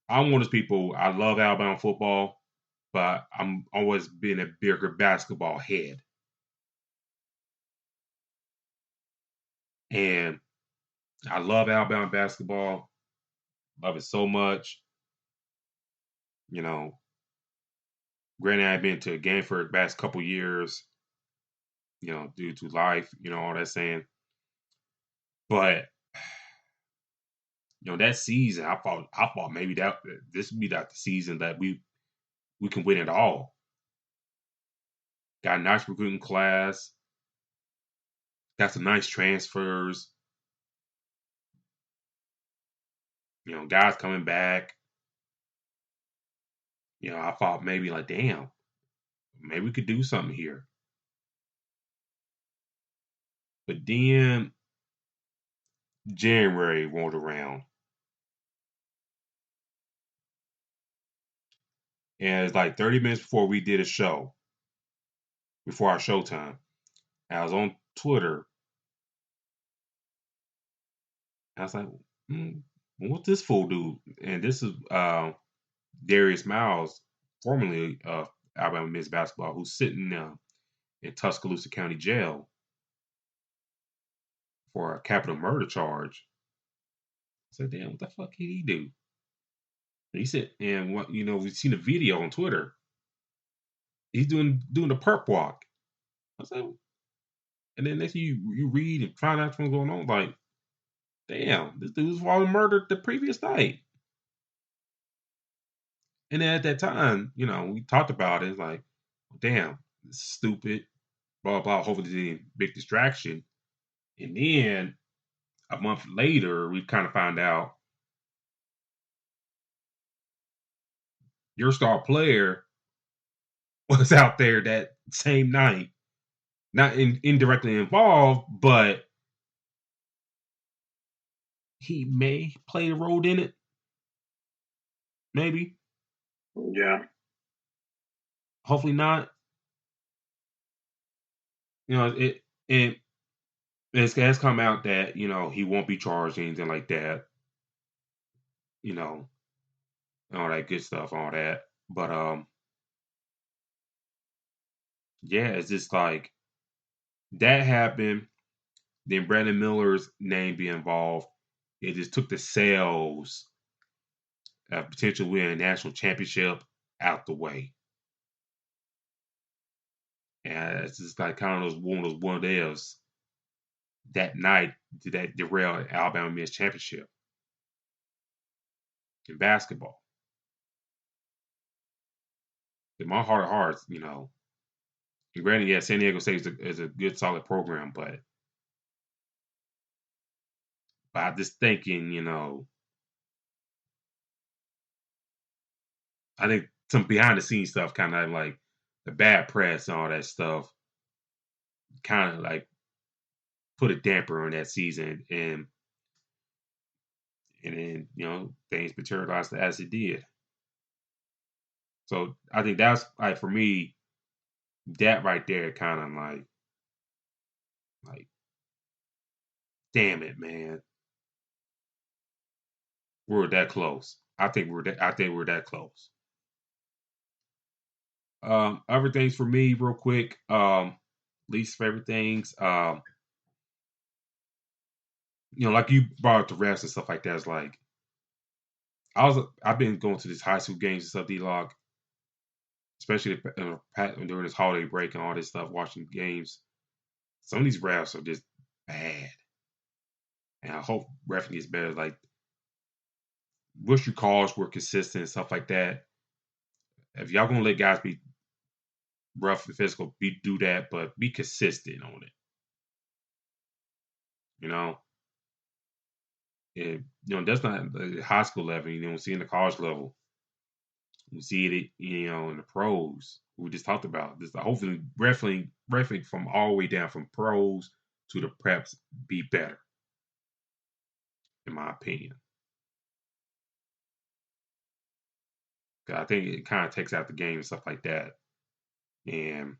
I'm one of those people. I love Alabama football, but I'm always been a bigger basketball head. And I love Alabama basketball. Love it so much. Granted, I've been to a game for the past couple years, due to life, all that saying. But that season, I thought maybe that this would be the season that we can win it all. Got a nice recruiting class. Got some nice transfers. Guys coming back. I thought maybe like, damn, maybe we could do something here. But then January rolled around. And it's like 30 minutes before we did a show, before our showtime. I was on Twitter. I was like, what's this fool do? And this is Darius Miles, formerly of Alabama men's basketball, who's sitting in Tuscaloosa County Jail for a capital murder charge. I said, damn, what the fuck did he do? And he said, and what we've seen a video on Twitter. He's doing the perp walk. I said, and then next you read and find out what's going on. Like, damn, this dude was falling murdered the previous night. And then at that time, we talked about it. It's like, damn, this is stupid. Blah blah. Hopefully, it's a big distraction. And then a month later, we kind of found out your star player was out there that same night, not indirectly involved, but he may play a role in it. Maybe. Yeah. Hopefully not. It has come out that he won't be charged anything like that. All that good stuff, all that. But yeah, it's just like that happened. Then Brandon Miller's name be involved. It just took the sales of potential win a national championship out the way. And it's just like kind of one of those what ifs. that night that derailed Alabama men's championship in basketball. In my heart of hearts, and granted, yeah, San Diego State is a good, solid program, but I'm just thinking, I think some behind the scenes stuff, kind of like the bad press and all that stuff, kind of like put a damper on that season, and then things materialized as it did. So I think that's like for me, that right there, kind of like, damn it, man, we're that close. I think we're that close. Other things for me, real quick. Least favorite things. Like you brought up the refs and stuff like that. It's like I've been going to these high school games and stuff, D-Log, especially during this holiday break and all this stuff, watching games. Some of these refs are just bad, and I hope refing gets better. Like, wish your calls were consistent and stuff like that. If y'all gonna let guys be rough and physical, do that, but be consistent on it. You know, and that's not the high school level. See in the college level, we see it. In the pros. We just talked about this. Hopefully, refereeing from all the way down from pros to the preps be better, in my opinion. I think it kind of takes out the game and stuff like that, and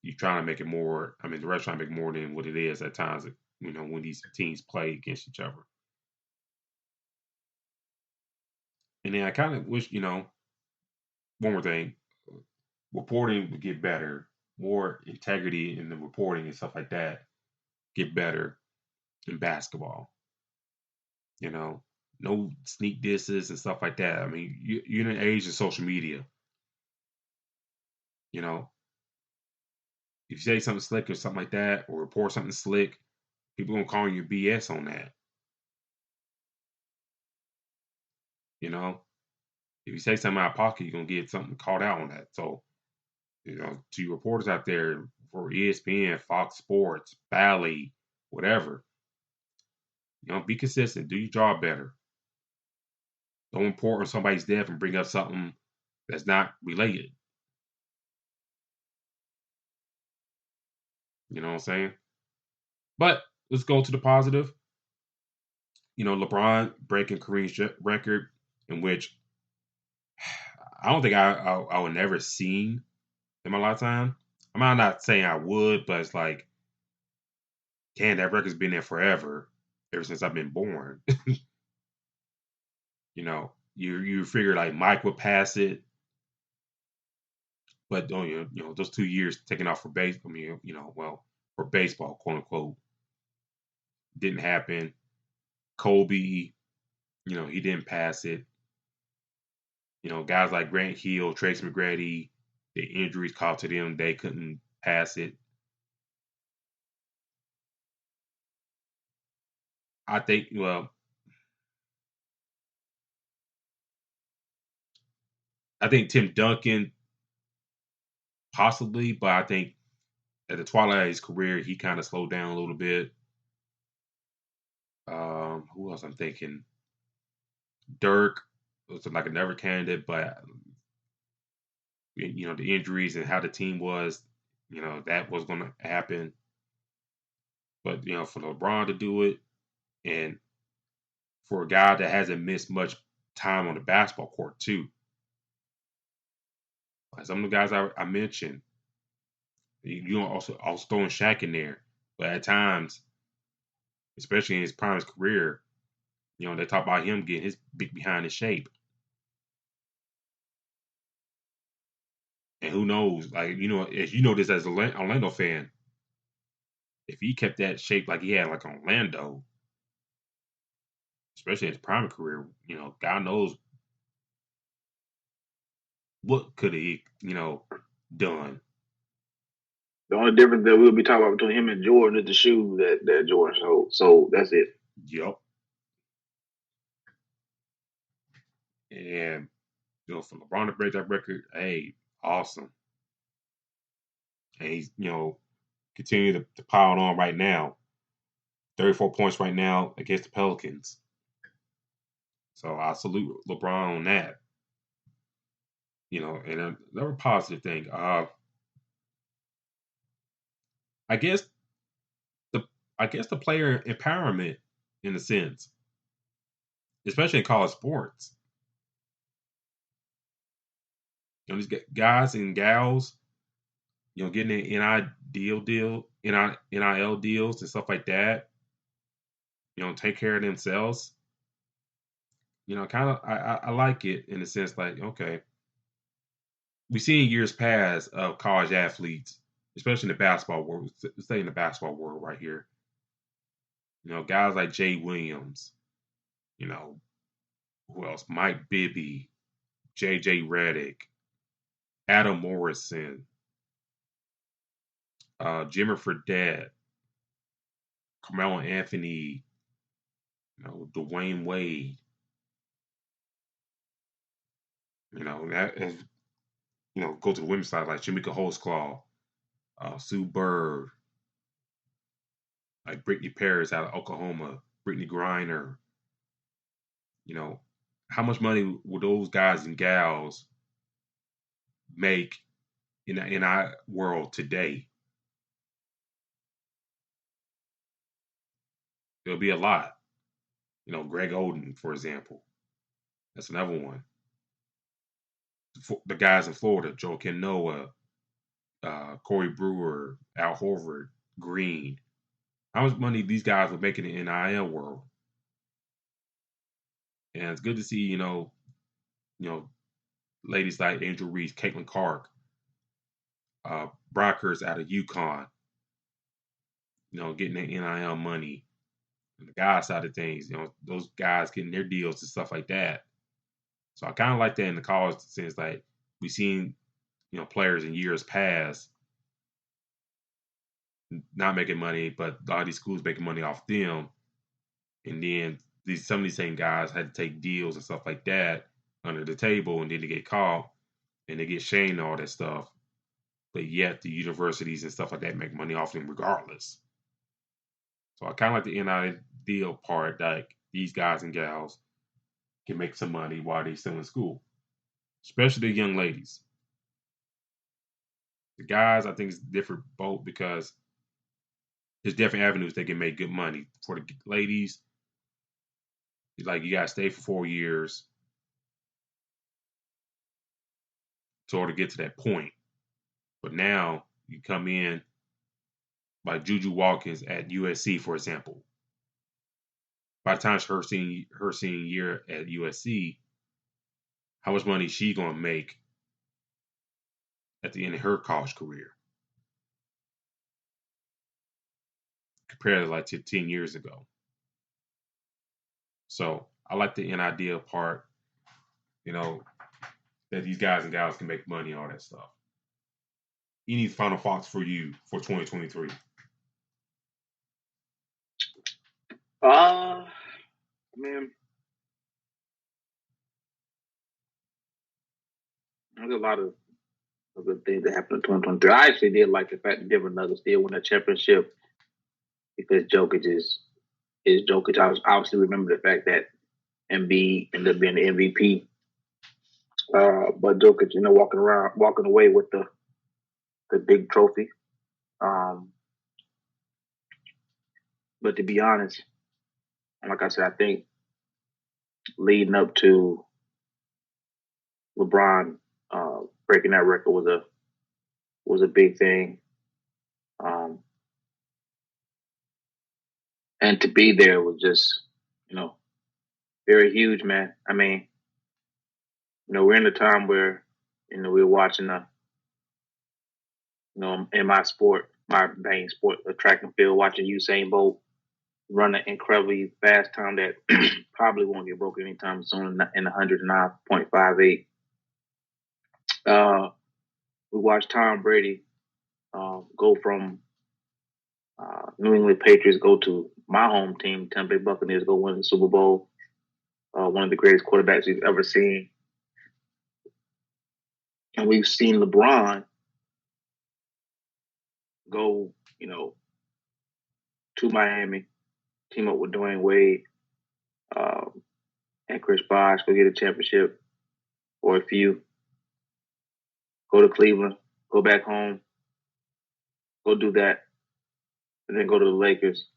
you're trying to make it more. I mean, the refs trying to make more than what it is at times. When these teams play against each other. And then I kind of wish, one more thing, reporting would get better, more integrity in the reporting and stuff like that get better in basketball. No sneak disses and stuff like that. I mean, you're in an age of social media. You know, if you say something slick or something like that, or report something slick, people gonna call you BS on that. If you say something out of pocket, you're gonna get something called out on that. So, to you reporters out there for ESPN, Fox Sports, Bally, whatever, be consistent. Do your job better. Don't report on somebody's death and bring up something that's not related. You know what I'm saying? But let's go to the positive. LeBron breaking Kareem's record, in which I don't think I would never seen in my lifetime. I'm not saying I would, but it's like, damn, that record's been there forever, ever since I've been born. You figure like Mike would pass it, but those 2 years taking off for base. I mean, for baseball, quote unquote, didn't happen. Kobe, he didn't pass it. Guys like Grant Hill, Tracy McGrady, the injuries caught to them, they couldn't pass it. I think, I think Tim Duncan possibly, but I think at the twilight of his career, he kind of slowed down a little bit. Who else I'm thinking? Dirk was like another candidate, but the injuries and how the team was, that was going to happen. But for LeBron to do it, and for a guy that hasn't missed much time on the basketball court too, like some of the guys I mentioned, also throwing Shaq in there, but at times, especially in his prime of his career, they talk about him getting his big behind his shape. And who knows? Like, as this as an Orlando fan, if he kept that shape like he had like Orlando, especially in his prime career, God knows what could he, done. The only difference that we'll be talking about between him and Jordan is the shoes that Jordan sold. So that's it. Yep. And for LeBron to break that record, hey, awesome. And he's continue to pile on right now. 34 points right now against the Pelicans. So I salute LeBron on that. And another positive thing. I guess the player empowerment in a sense, especially in college sports. These guys and gals, getting an NIL deals and stuff like that. Take care of themselves. Kind of, I like it in the sense like, okay, we've seen years past of college athletes, especially in the basketball world. Stay in the basketball world right here. Guys like Jay Williams. Who else? Mike Bibby, J.J. Redick, Adam Morrison, Jimmy Fredette, Carmelo Anthony, Dwayne Wade. That is, go to the women's side like Shamika Holtzclaw, Sue Bird, like Brittany Paris out of Oklahoma, Brittany Griner. How much money will those guys and gals make in our world today? It'll be a lot. Greg Oden, for example. That's another one. The guys in Florida, Joakim Noah, Corey Brewer, Al Horford, Green. How much money these guys would make in the NIL world? And it's good to see, ladies like Angel Reese, Caitlin Clark, Brockers out of UConn, getting their NIL money. And the guys side of things, those guys getting their deals and stuff like that. So I kind of like that in the college sense, like we've seen, players in years past not making money, but a lot of these schools making money off them. And then some of these same guys had to take deals and stuff like that under the table, and then they get caught and they get shamed and all that stuff. But yet the universities and stuff like that make money off them regardless. So I kind of like the NIL deal part, like these guys and gals can make some money while they're still in school, especially the young ladies. The guys, I think, is different both because there's different avenues they can make good money. For the ladies, like you gotta stay for 4 years to order to get to that point. But now you come in like Juju Watkins at USC, for example. By the time her senior year at USC, how much money is she gonna make at the end of her college career compared to like 10 years ago? So I like the NIL part, that these guys and gals can make money, all that stuff. Any final thoughts for you for 2023? Man, there's a lot of good things that happened in 2023. I actually did like the fact that Denver Nuggets did win a championship because Jokic is Jokic. I obviously remember the fact that Embiid ended up being the MVP. But Jokic, walking away with the big trophy. But to be honest, like I said, I think leading up to LeBron breaking that record was a big thing. And to be there was just, very huge, man. I mean, we're in a time where, we're watching in my sport, my main sport, the track and field, watching Usain Bolt run an incredibly fast time that probably won't get broken anytime soon in 109.58. We watched Tom Brady go from New England Patriots, go to my home team, Tampa Bay Buccaneers, go win the Super Bowl. One of the greatest quarterbacks we've ever seen. And we've seen LeBron go, to Miami, team up with Dwayne Wade and Chris Bosh, go get a championship or a few. Go to Cleveland, go back home, go do that, and then go to the Lakers,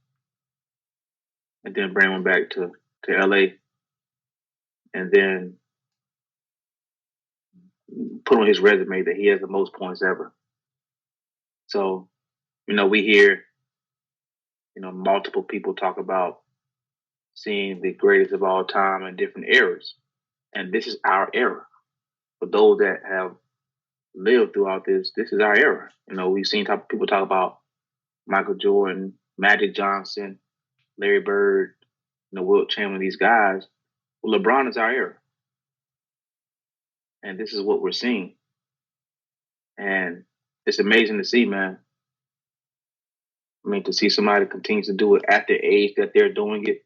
and then bring him back to LA, and then put on his resume that he has the most points ever. So, we hear, multiple people talk about seeing the greatest of all time in different eras. And this is our era. For those that have lived throughout this is our era. We've seen people talk about Michael Jordan, Magic Johnson, Larry Bird, Wilt Chamberlain, these guys. Well, LeBron is our era. And this is what we're seeing. And it's amazing to see, man. I mean, to see somebody continue to do it at the age that they're doing it,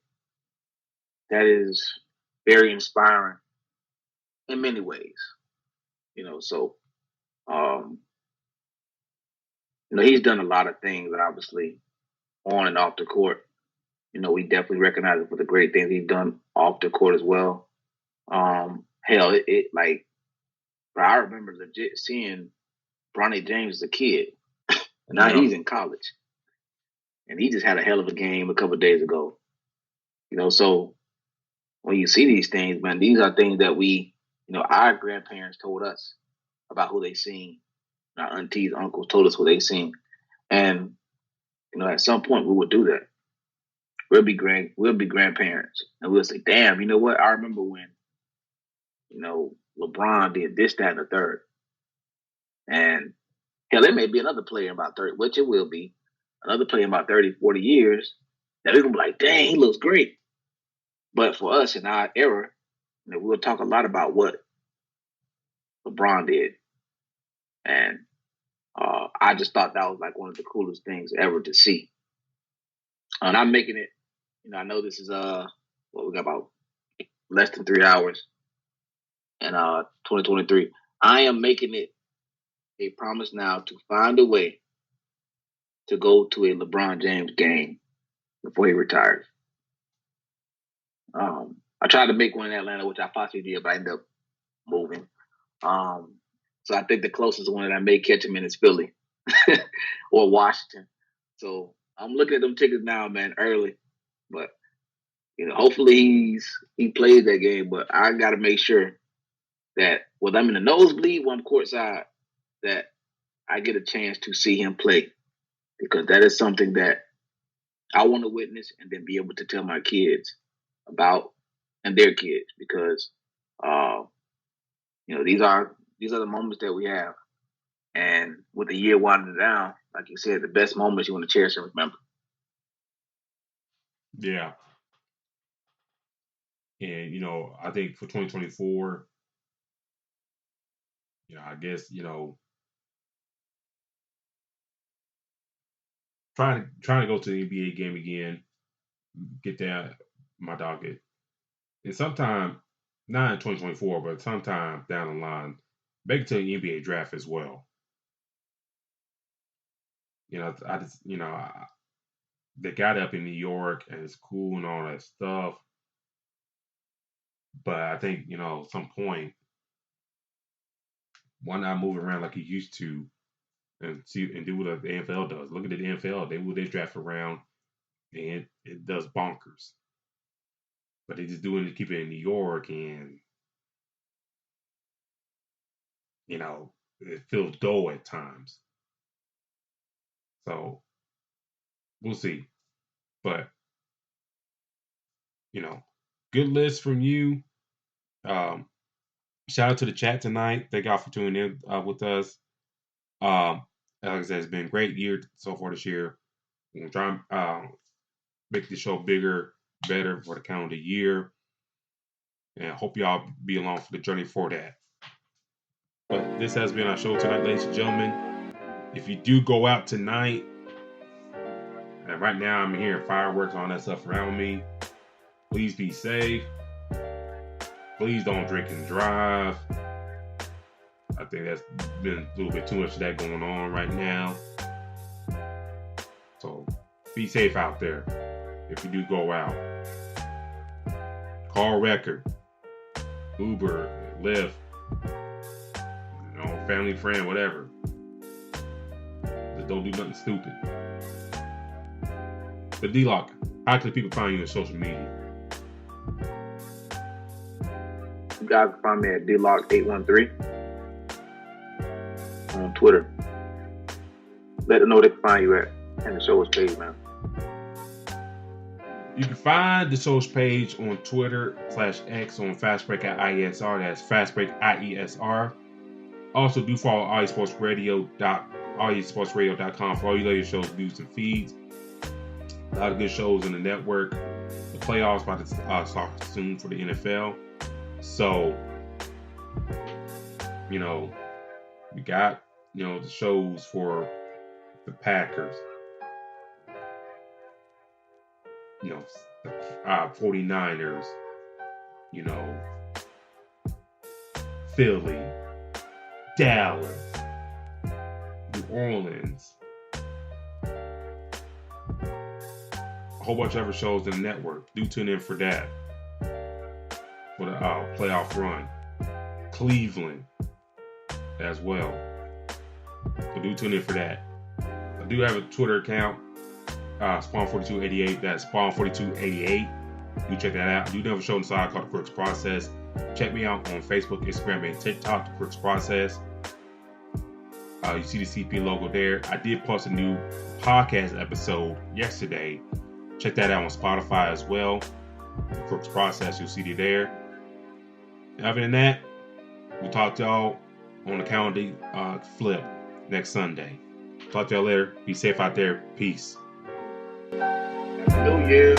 that is very inspiring in many ways. So, he's done a lot of things, obviously, on and off the court. We definitely recognize him for the great things he's done off the court as well. Hell, like, I remember legit seeing Bronny James as a kid. And now he's in college. And he just had a hell of a game a couple of days ago. So when you see these things, man, these are things that our grandparents told us about who they seen. Our aunties, uncles told us who they seen. And, at some point we would do that. We'll be grandparents. And we'll say, damn, you know what? I remember when, LeBron did this, that, and the third. And hell, there may be another player in about 30, which it will be, another player in about 30, 40 years that we're going to be like, dang, he looks great. But for us in our era, we'll talk a lot about what LeBron did. And I just thought that was like one of the coolest things ever to see. And I'm making it, I know this is, we got about less than 3 hours in 2023. I am making it a promise now to find a way to go to a LeBron James game before he retires. I tried to make one in Atlanta, which I possibly did, but I ended up moving. So I think the closest one that I may catch him in is Philly or Washington. So I'm looking at them tickets now, man, early. But hopefully he plays that game. But I got to make sure that whether I'm in the nosebleed or I'm courtside, that I get a chance to see him play, because that is something that I want to witness and then be able to tell my kids about, and their kids, because these are the moments that we have. And with the year winding down, like you said, the best moments you want to cherish and remember. Yeah. And, I think for 2024, I guess, trying to go to the NBA game again, get that my dog it. And sometime, not in 2024, but sometime down the line, make it to the NBA draft as well. I just, they got up in New York and it's cool and all that stuff. But I think, at some point, why not move around like you used to and see and do what the NFL does? Look at the NFL; they draft around, and it does bonkers. But they just doing it to keep it in New York, and it feels dull at times. So we'll see. But good list from you. Shout out to the chat tonight. Thank y'all for tuning in with us. Like I said, it's been a great year so far this year. We're going to try and make the show bigger, better for the calendar year. And I hope y'all be along for the journey for that. But this has been our show tonight, ladies and gentlemen. If you do go out tonight, and right now I'm hearing fireworks, all that stuff around me, please be safe. Please don't drink and drive. I think that's been a little bit too much of that going on right now. So be safe out there if you do go out. Call record, Uber, Lyft, family, friend, whatever. Just don't do nothing stupid. But D-Lock, how can people find you on social media? You guys can find me at DLock813 on Twitter. Let them know where they can find you at and the show's page, man. You can find the show's page on Twitter /X on Fastbreak at IESR. That's Fastbreak IESR. Also, do follow AllieSportsRadio.com for all your latest shows, news, and feeds. A lot of good shows in the network. The playoffs about to start soon for the NFL. So, we got, the shows for the Packers. The 49ers. Philly. Dallas. New Orleans. A whole bunch of other shows in the network. Do tune in for that. For the playoff run. Cleveland as well. So do tune in for that. I do have a Twitter account, Spawn4288. That's Spawn4288. You check that out. I do have a show inside called The Crooks Process. Check me out on Facebook, Instagram, and TikTok, The Crooks Process. You see the CP logo there. I did post a new podcast episode yesterday. Check that out on Spotify as well. The Crooks Process, you'll see it there. Other than that, we'll talk to y'all on the calendar flip next Sunday. Talk to y'all later. Be safe out there. Peace. Happy New Year.